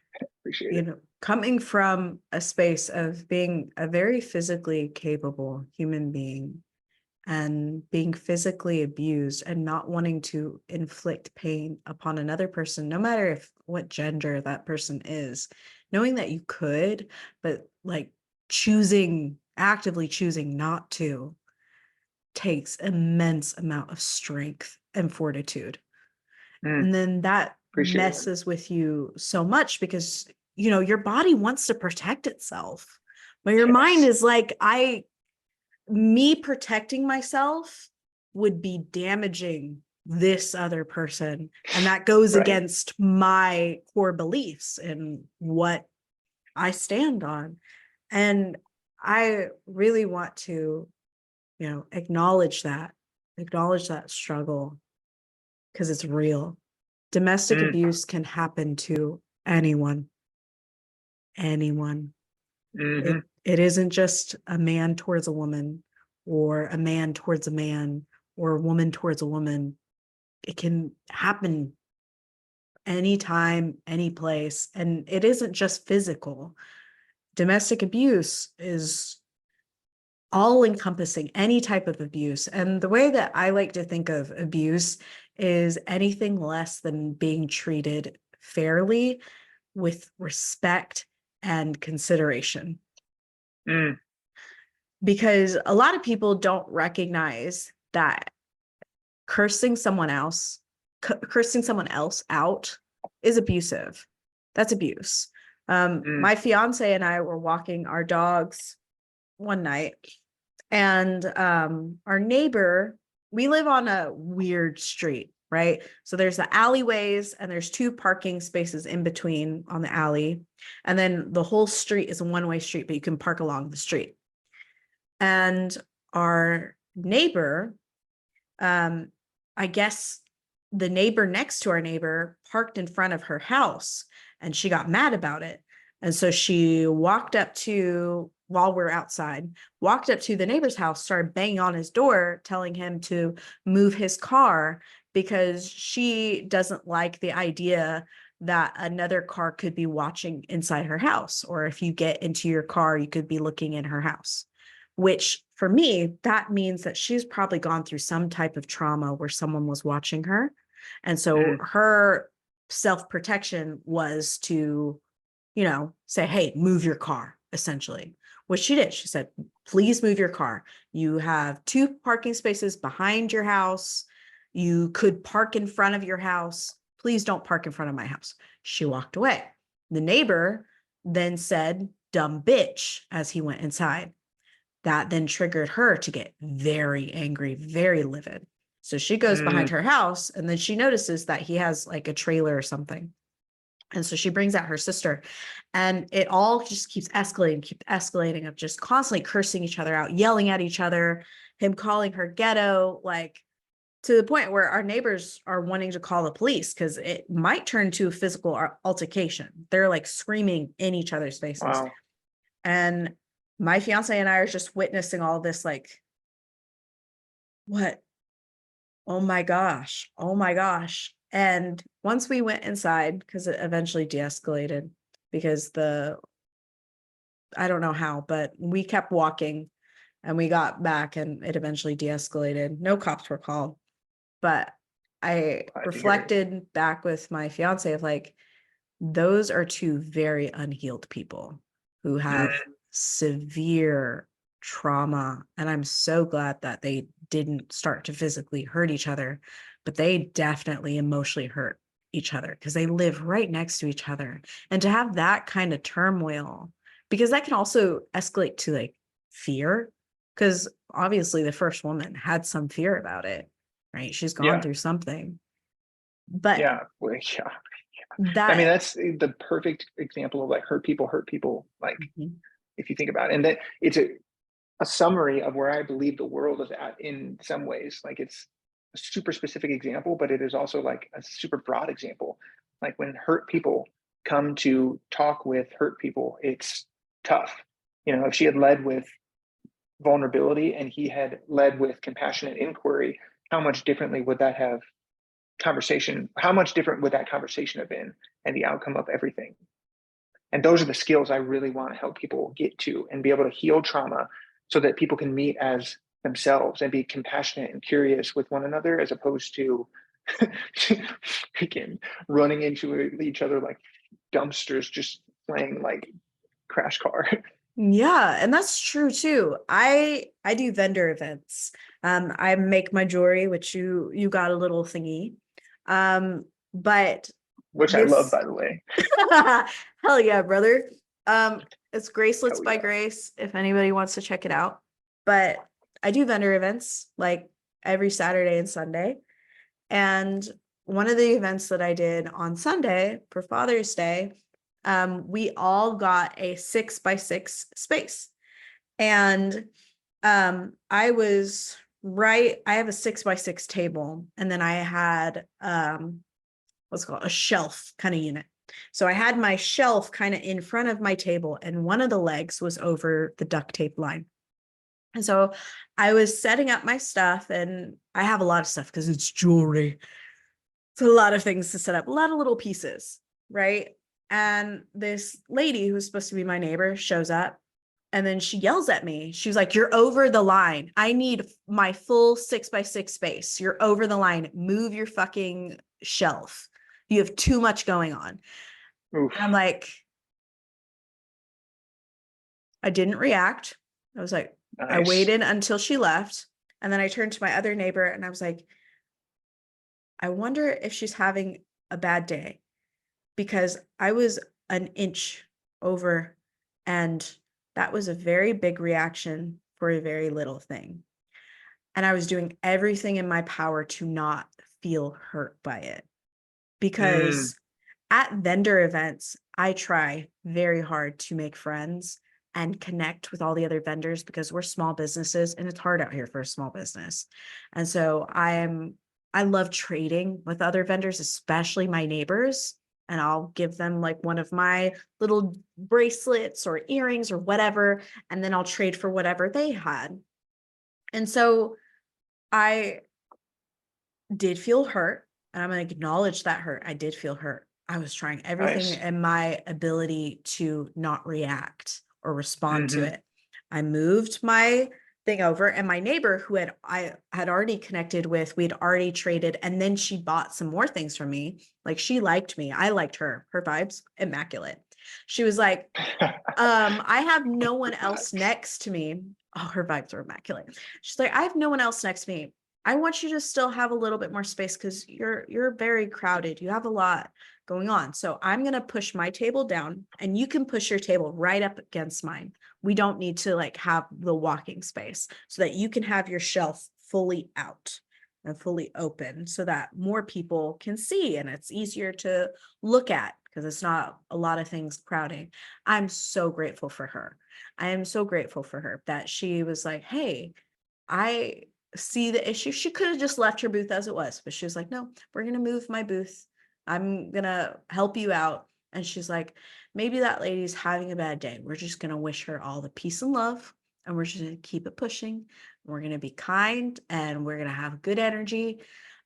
Appreciate it.
coming from a space of being a very physically capable human being and being physically abused and not wanting to inflict pain upon another person, no matter what gender that person is, knowing that you could, but like actively choosing not to, takes immense amount of strength and fortitude. And then that
Appreciate it.
messes with you so much because, your body wants to protect itself. But your mind is like, me protecting myself would be damaging this other person. And that goes against my core beliefs and what I stand on. And I really want to, acknowledge that struggle, because it's real. Domestic
Mm,
abuse can happen to anyone.
hmm
It isn't just a man towards a woman, or a man towards a man, or a woman towards a woman. It can happen anytime, any place. And it isn't just physical. Domestic abuse is all encompassing, any type of abuse. And the way that I like to think of abuse is anything less than being treated fairly, with respect and consideration.
mm,
Because a lot of people don't recognize that cursing someone else, cursing someone else out is abusive. That's abuse.
mm,
My fiance and I were walking our dogs one night, and our neighbor, we live on a weird street, right? So there's the alleyways, and there's 2 parking spaces in between on the alley. And then the whole street is a one-way street, but you can park along the street. And our neighbor, I guess the neighbor next to our neighbor parked in front of her house, and she got mad about it. And so she walked up to, while we're outside, walked up to the neighbor's house, started banging on his door, telling him to move his car, because she doesn't like the idea that another car could be watching inside her house. Or if you get into your car, you could be looking in her house. Which for me, that means that she's probably gone through some type of trauma where someone was watching her. And so
mm,
her self-protection was to, say, hey, move your car, essentially, which she did. She said, please move your car. You have 2 parking spaces behind your house. You could park in front of your house. Please don't park in front of my house. She walked away. The neighbor then said, dumb bitch, as he went inside. That then triggered her to get very angry, very livid. So she goes behind
mm,
her house, and then she notices that he has like a trailer or something. And so she brings out her sister, and it all just keeps escalating of just constantly cursing each other out, yelling at each other, him calling her ghetto, like, to the point where our neighbors are wanting to call the police because it might turn to a physical altercation. They're like screaming in each other's faces.
wow.
And my fiance and I are just witnessing all this, like, what? Oh my gosh. Oh my gosh. And once we went inside, because it eventually de-escalated, because I don't know how, but we kept walking, and we got back, and it eventually de-escalated. No cops were called. But I
Glad to hear it.
reflected back with my fiance of like, those are 2 very unhealed people who have
Mm,
severe trauma. And I'm so glad that they didn't start to physically hurt each other, but they definitely emotionally hurt each other because they live right next to each other. And to have that kind of turmoil, because that can also escalate to like fear, because obviously the first woman had some fear about it, right? She's gone
yeah,
through something. But
yeah, well, yeah. I mean,
that,
that's the perfect example of like hurt people. Like,
Mhm.
if you think about it, and that it's a summary of where I believe the world is at in some ways. Like, it's a super specific example, but it is also like a super broad example. Like, when hurt people come to talk with hurt people, it's tough. If she had led with vulnerability and he had led with compassionate inquiry, how much differently would that have conversation? How much different would that conversation have been and the outcome of everything? And those are the skills I really want to help people get to and be able to heal trauma so that people can meet as themselves and be compassionate and curious with one another, as opposed to freaking running into each other like dumpsters, just playing like crash car.
Yeah, and that's true too. I do vendor events. I make my jewelry, which you got a little thingy. But
Which I love,
this
by the way.
hell yeah, brother. It's Gracelets
Hell
by
yeah.
Grace, if anybody wants to check it out. But I do vendor events like every Saturday and Sunday. And one of the events that I did on Sunday for Father's Day, we all got a 6x6 space. And I was I have a 6x6 table, and then I had what's called a shelf kind of unit. So I had my shelf kind of in front of my table, and one of the legs was over the duct tape line. And so I was setting up my stuff, and I have a lot of stuff because it's jewelry. It's a lot of things to set up, a lot of little pieces, right? And this lady who's supposed to be my neighbor shows up, and then she yells at me. She's like, "You're over the line. I need my full 6x6 space. You're over the line. Move your fucking shelf. You have too much going on."
Oof.
And I'm like, I didn't react. I was like, I
Nice.
waited until she left. And then I turned to my other neighbor and I was like, I wonder if she's having a bad day, because I was an inch over, and that was a very big reaction for a very little thing. And I was doing everything in my power to not feel hurt by it, because at vendor events, I try very hard to make friends and connect with all the other vendors, because we're small businesses and it's hard out here for a small business. And so I love trading with other vendors, especially my neighbors. And I'll give them like one of my little bracelets or earrings or whatever, and then I'll trade for whatever they had. And so I did feel hurt, and I'm going to acknowledge that hurt. I did feel hurt. I was trying everything
Nice.
in my ability to not react or respond to
Mm-hmm.
it. I moved my thing over, and my neighbor, who I had already connected with, we'd already traded, and then she bought some more things from me. Like, she liked me. I liked her. Her vibes, immaculate. She was like, I have no one else next to me. Oh, her vibes are immaculate. She's like, I have no one else next to me. I want you to still have a little bit more space, because you're very crowded. You have a lot going on. So I'm going to push my table down, and you can push your table right up against mine. We don't need to like have the walking space, so that you can have your shelf fully out and fully open, so that more people can see and it's easier to look at, because it's not a lot of things crowding. I'm so grateful for her. I am so grateful for her that she was like, hey, I see the issue. She could have just left her booth as it was, but she was like, no, we're going to move my booth. I'm going to help you out. And she's like, maybe that lady's having a bad day. We're just going to wish her all the peace and love, and we're just going to keep it pushing. We're going to be kind, and we're going to have good energy,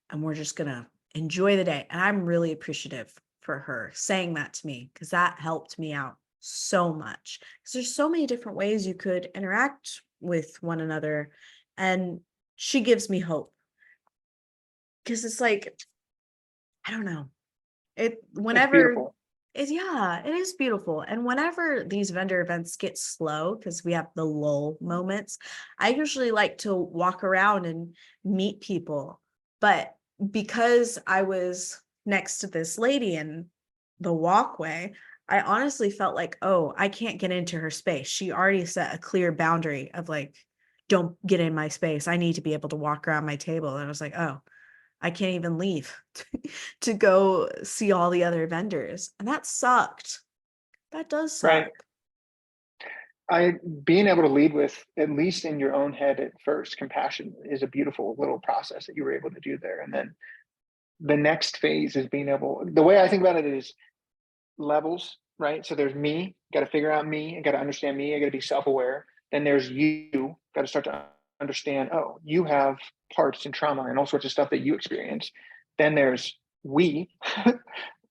and we're just going to enjoy the day. And I'm really appreciative for her saying that to me, because that helped me out so much. Because there's so many different ways you could interact with one another. And she gives me hope, because it's like, I don't know.
It's
Whenever
beautiful.
yeah, it is beautiful. And whenever these vendor events get slow, because we have the lull moments, I usually like to walk around and meet people. But because I was next to this lady in the walkway, I honestly felt like, oh, I can't get into her space. She already set a clear boundary of like, don't get in my space. I need to be able to walk around my table. And I was like, oh, I can't even leave to go see all the other vendors. And that sucked. That does
Right.
suck.
Being able to lead with, at least in your own head at first, compassion is a beautiful little process that you were able to do there. And then the next phase is being able, the way I think about it is levels, right? So there's me, got to figure out me, I got to understand me, I got to be self-aware. Then there's you, got to start to understand, oh, you have parts and trauma and all sorts of stuff that you experience. Then there's we,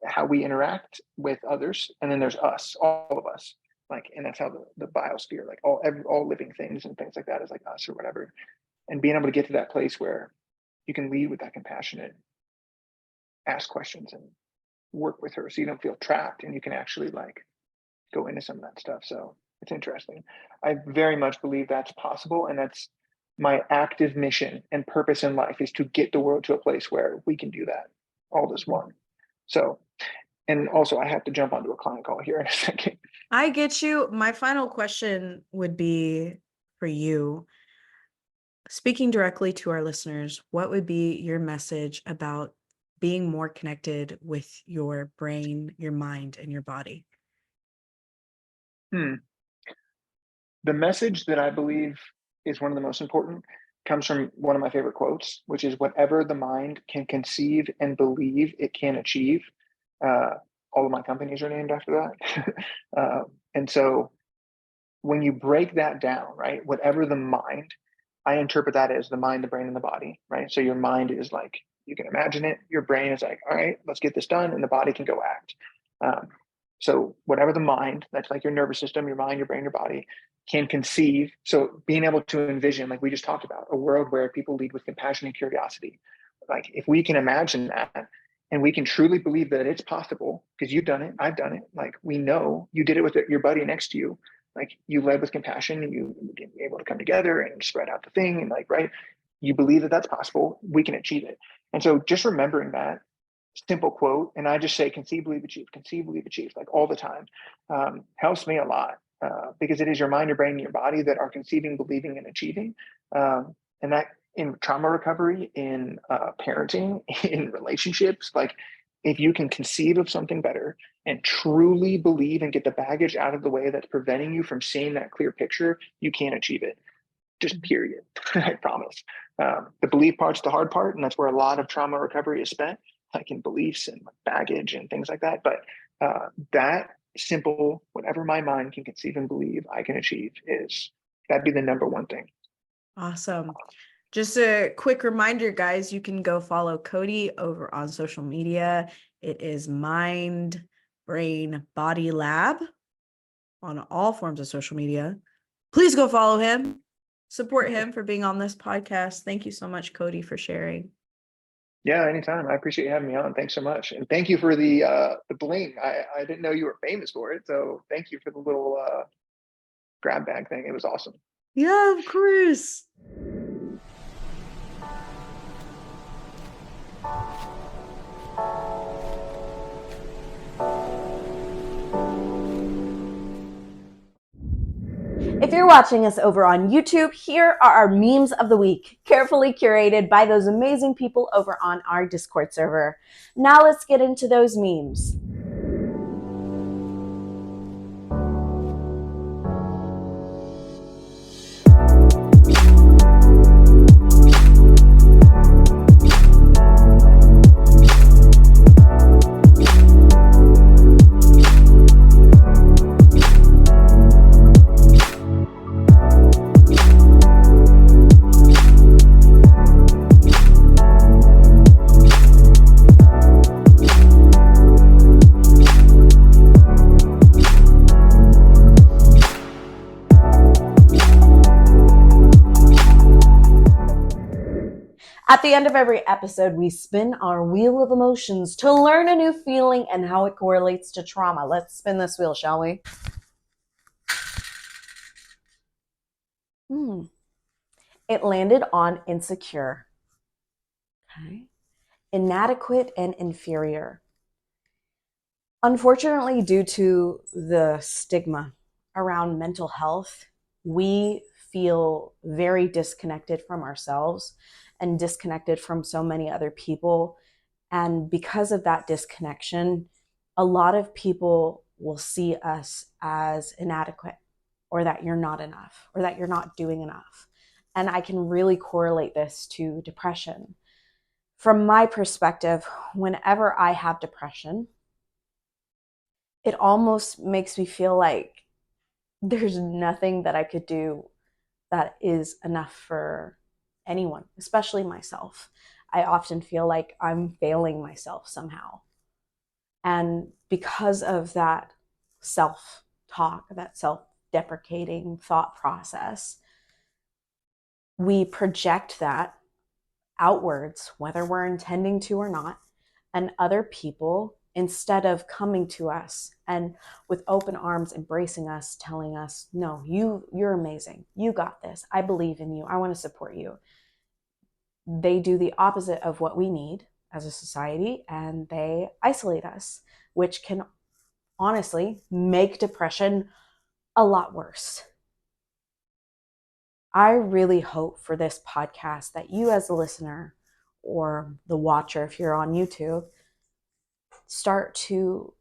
how we interact with others. And then there's us, all of us. Like, and that's how the biosphere, like all living things and things like that is like us or whatever. And being able to get to that place where you can lead with that compassionate, ask questions and work with her, so you don't feel trapped and you can actually like go into some of that stuff. So it's interesting. I very much believe that's possible, and that's my active mission and purpose in life, is to get the world to a place where we can do that all as one. So, and also I have to jump onto a client call here in a second.
I get you. My final question would be for you. Speaking directly to our listeners, what would be your message about being more connected with your brain, your mind, and your body?
The The message that I believe is one of the most important comes from one of my favorite quotes, which is whatever the mind can conceive and believe it can achieve. Uh, all of my companies are named after that. And so when you break that down, right, whatever the mind, I interpret that as the mind, the brain, and the body, right? So your mind is like, you can imagine it. Your brain is like, all right, let's get this done. And the body can go act. So whatever the mind, that's like your nervous system, your mind, your brain, your body, can conceive. So being able to envision, like we just talked about, a world where people lead with compassion and curiosity. Like if we can imagine that and we can truly believe that it's possible, because you've done it, I've done it. Like we know you did it with your buddy next to you. Like you led with compassion and you were able to come together and spread out the thing. And like, right, you believe that that's possible, we can achieve it. And so just remembering that simple quote, and I just say conceive, believe, achieve, like all the time, helps me a lot, because it is your mind, your brain, and your body that are conceiving, believing, and achieving. And that in trauma recovery, in parenting, in relationships, like if you can conceive of something better and truly believe and get the baggage out of the way that's preventing you from seeing that clear picture, you can achieve it. Just period. I promise. The belief part's the hard part, and that's where a lot of trauma recovery is spent, like in beliefs and baggage and things like that. But that simple, whatever my mind can conceive and believe I can achieve, that'd be the number one thing.
Awesome. Just a quick reminder, guys, you can go follow Cody over on social media. It is Mind, Brain, Body Lab on all forms of social media. Please go follow him. Support him for being on this podcast. Thank you so much, Cody, for sharing.
Yeah, anytime. I appreciate you having me on. Thanks so much. And thank you for the bling. I didn't know you were famous for it. So thank you for the little grab bag thing. It was awesome.
Yeah, of course.
If you're watching us over on YouTube, here are our memes of the week, carefully curated by those amazing people over on our Discord server. Now let's get into those memes. At the end of every episode, we spin our wheel of emotions to learn a new feeling and how it correlates to trauma. Let's spin this wheel, shall we? It landed on insecure. Okay. Inadequate and inferior. Unfortunately, due to the stigma around mental health, we feel very disconnected from ourselves and disconnected from so many other people. And because of that disconnection, a lot of people will see us as inadequate, or that you're not enough, or that you're not doing enough. And I can really correlate this to depression. From my perspective, whenever I have depression, it almost makes me feel like there's nothing that I could do that is enough for anyone, especially myself. I often feel like I'm failing myself somehow. And because of that self-talk, that self-deprecating thought process, we project that outwards, whether we're intending to or not, and other people, instead of coming to us and with open arms embracing us, telling us, no, you're amazing, you got this, I believe in you, I want to support you, they do the opposite of what we need as a society, and they isolate us, which can honestly make depression a lot worse. I really hope for this podcast that you as a listener, or the watcher if you're on YouTube, start to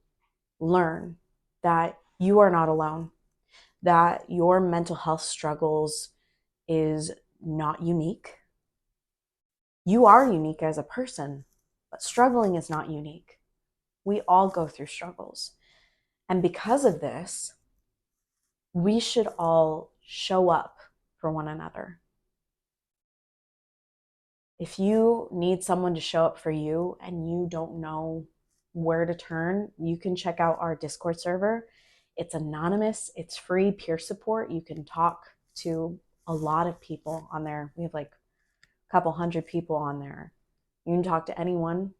learn that you are not alone, that your mental health struggles is not unique. You are unique as a person, but struggling is not unique. We all go through struggles. And because of this, we should all show up for one another. If you need someone to show up for you and you don't know where to turn, you can check out our Discord server. It's anonymous, it's free peer support. You can talk to a lot of people on there. We have like a couple hundred people on there. You can talk to anyone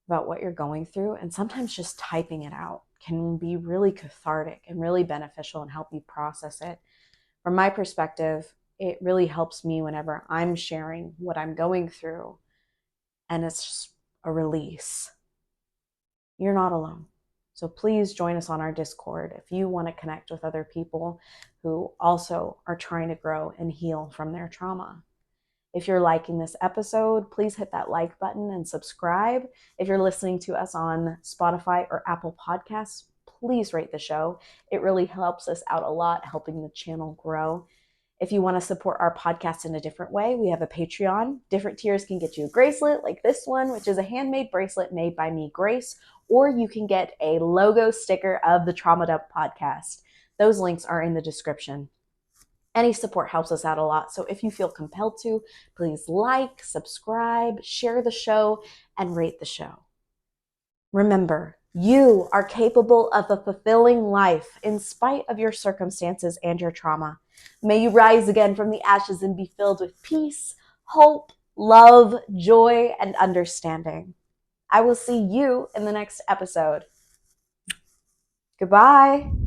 about what you're going through, and sometimes just typing it out can be really cathartic and really beneficial and help you process it. From my perspective, it really helps me whenever I'm sharing what I'm going through, and it's just a release. You're not alone. So please join us on our Discord if you want to connect with other people who also are trying to grow and heal from their trauma. If you're liking this episode, please hit that like button and subscribe. If you're listening to us on Spotify or Apple Podcasts, please rate the show. It really helps us out a lot, helping the channel grow. If you want to support our podcast in a different way, we have a Patreon. Different tiers can get you a bracelet like this one, which is a handmade bracelet made by me, Grace, or you can get a logo sticker of the Trauma Dump podcast. Those links are in the description. Any support helps us out a lot. So if you feel compelled to, please like, subscribe, share the show, and rate the show. Remember, you are capable of a fulfilling life in spite of your circumstances and your trauma. May you rise again from the ashes and be filled with peace, hope, love, joy, and understanding. I will see you in the next episode. Goodbye.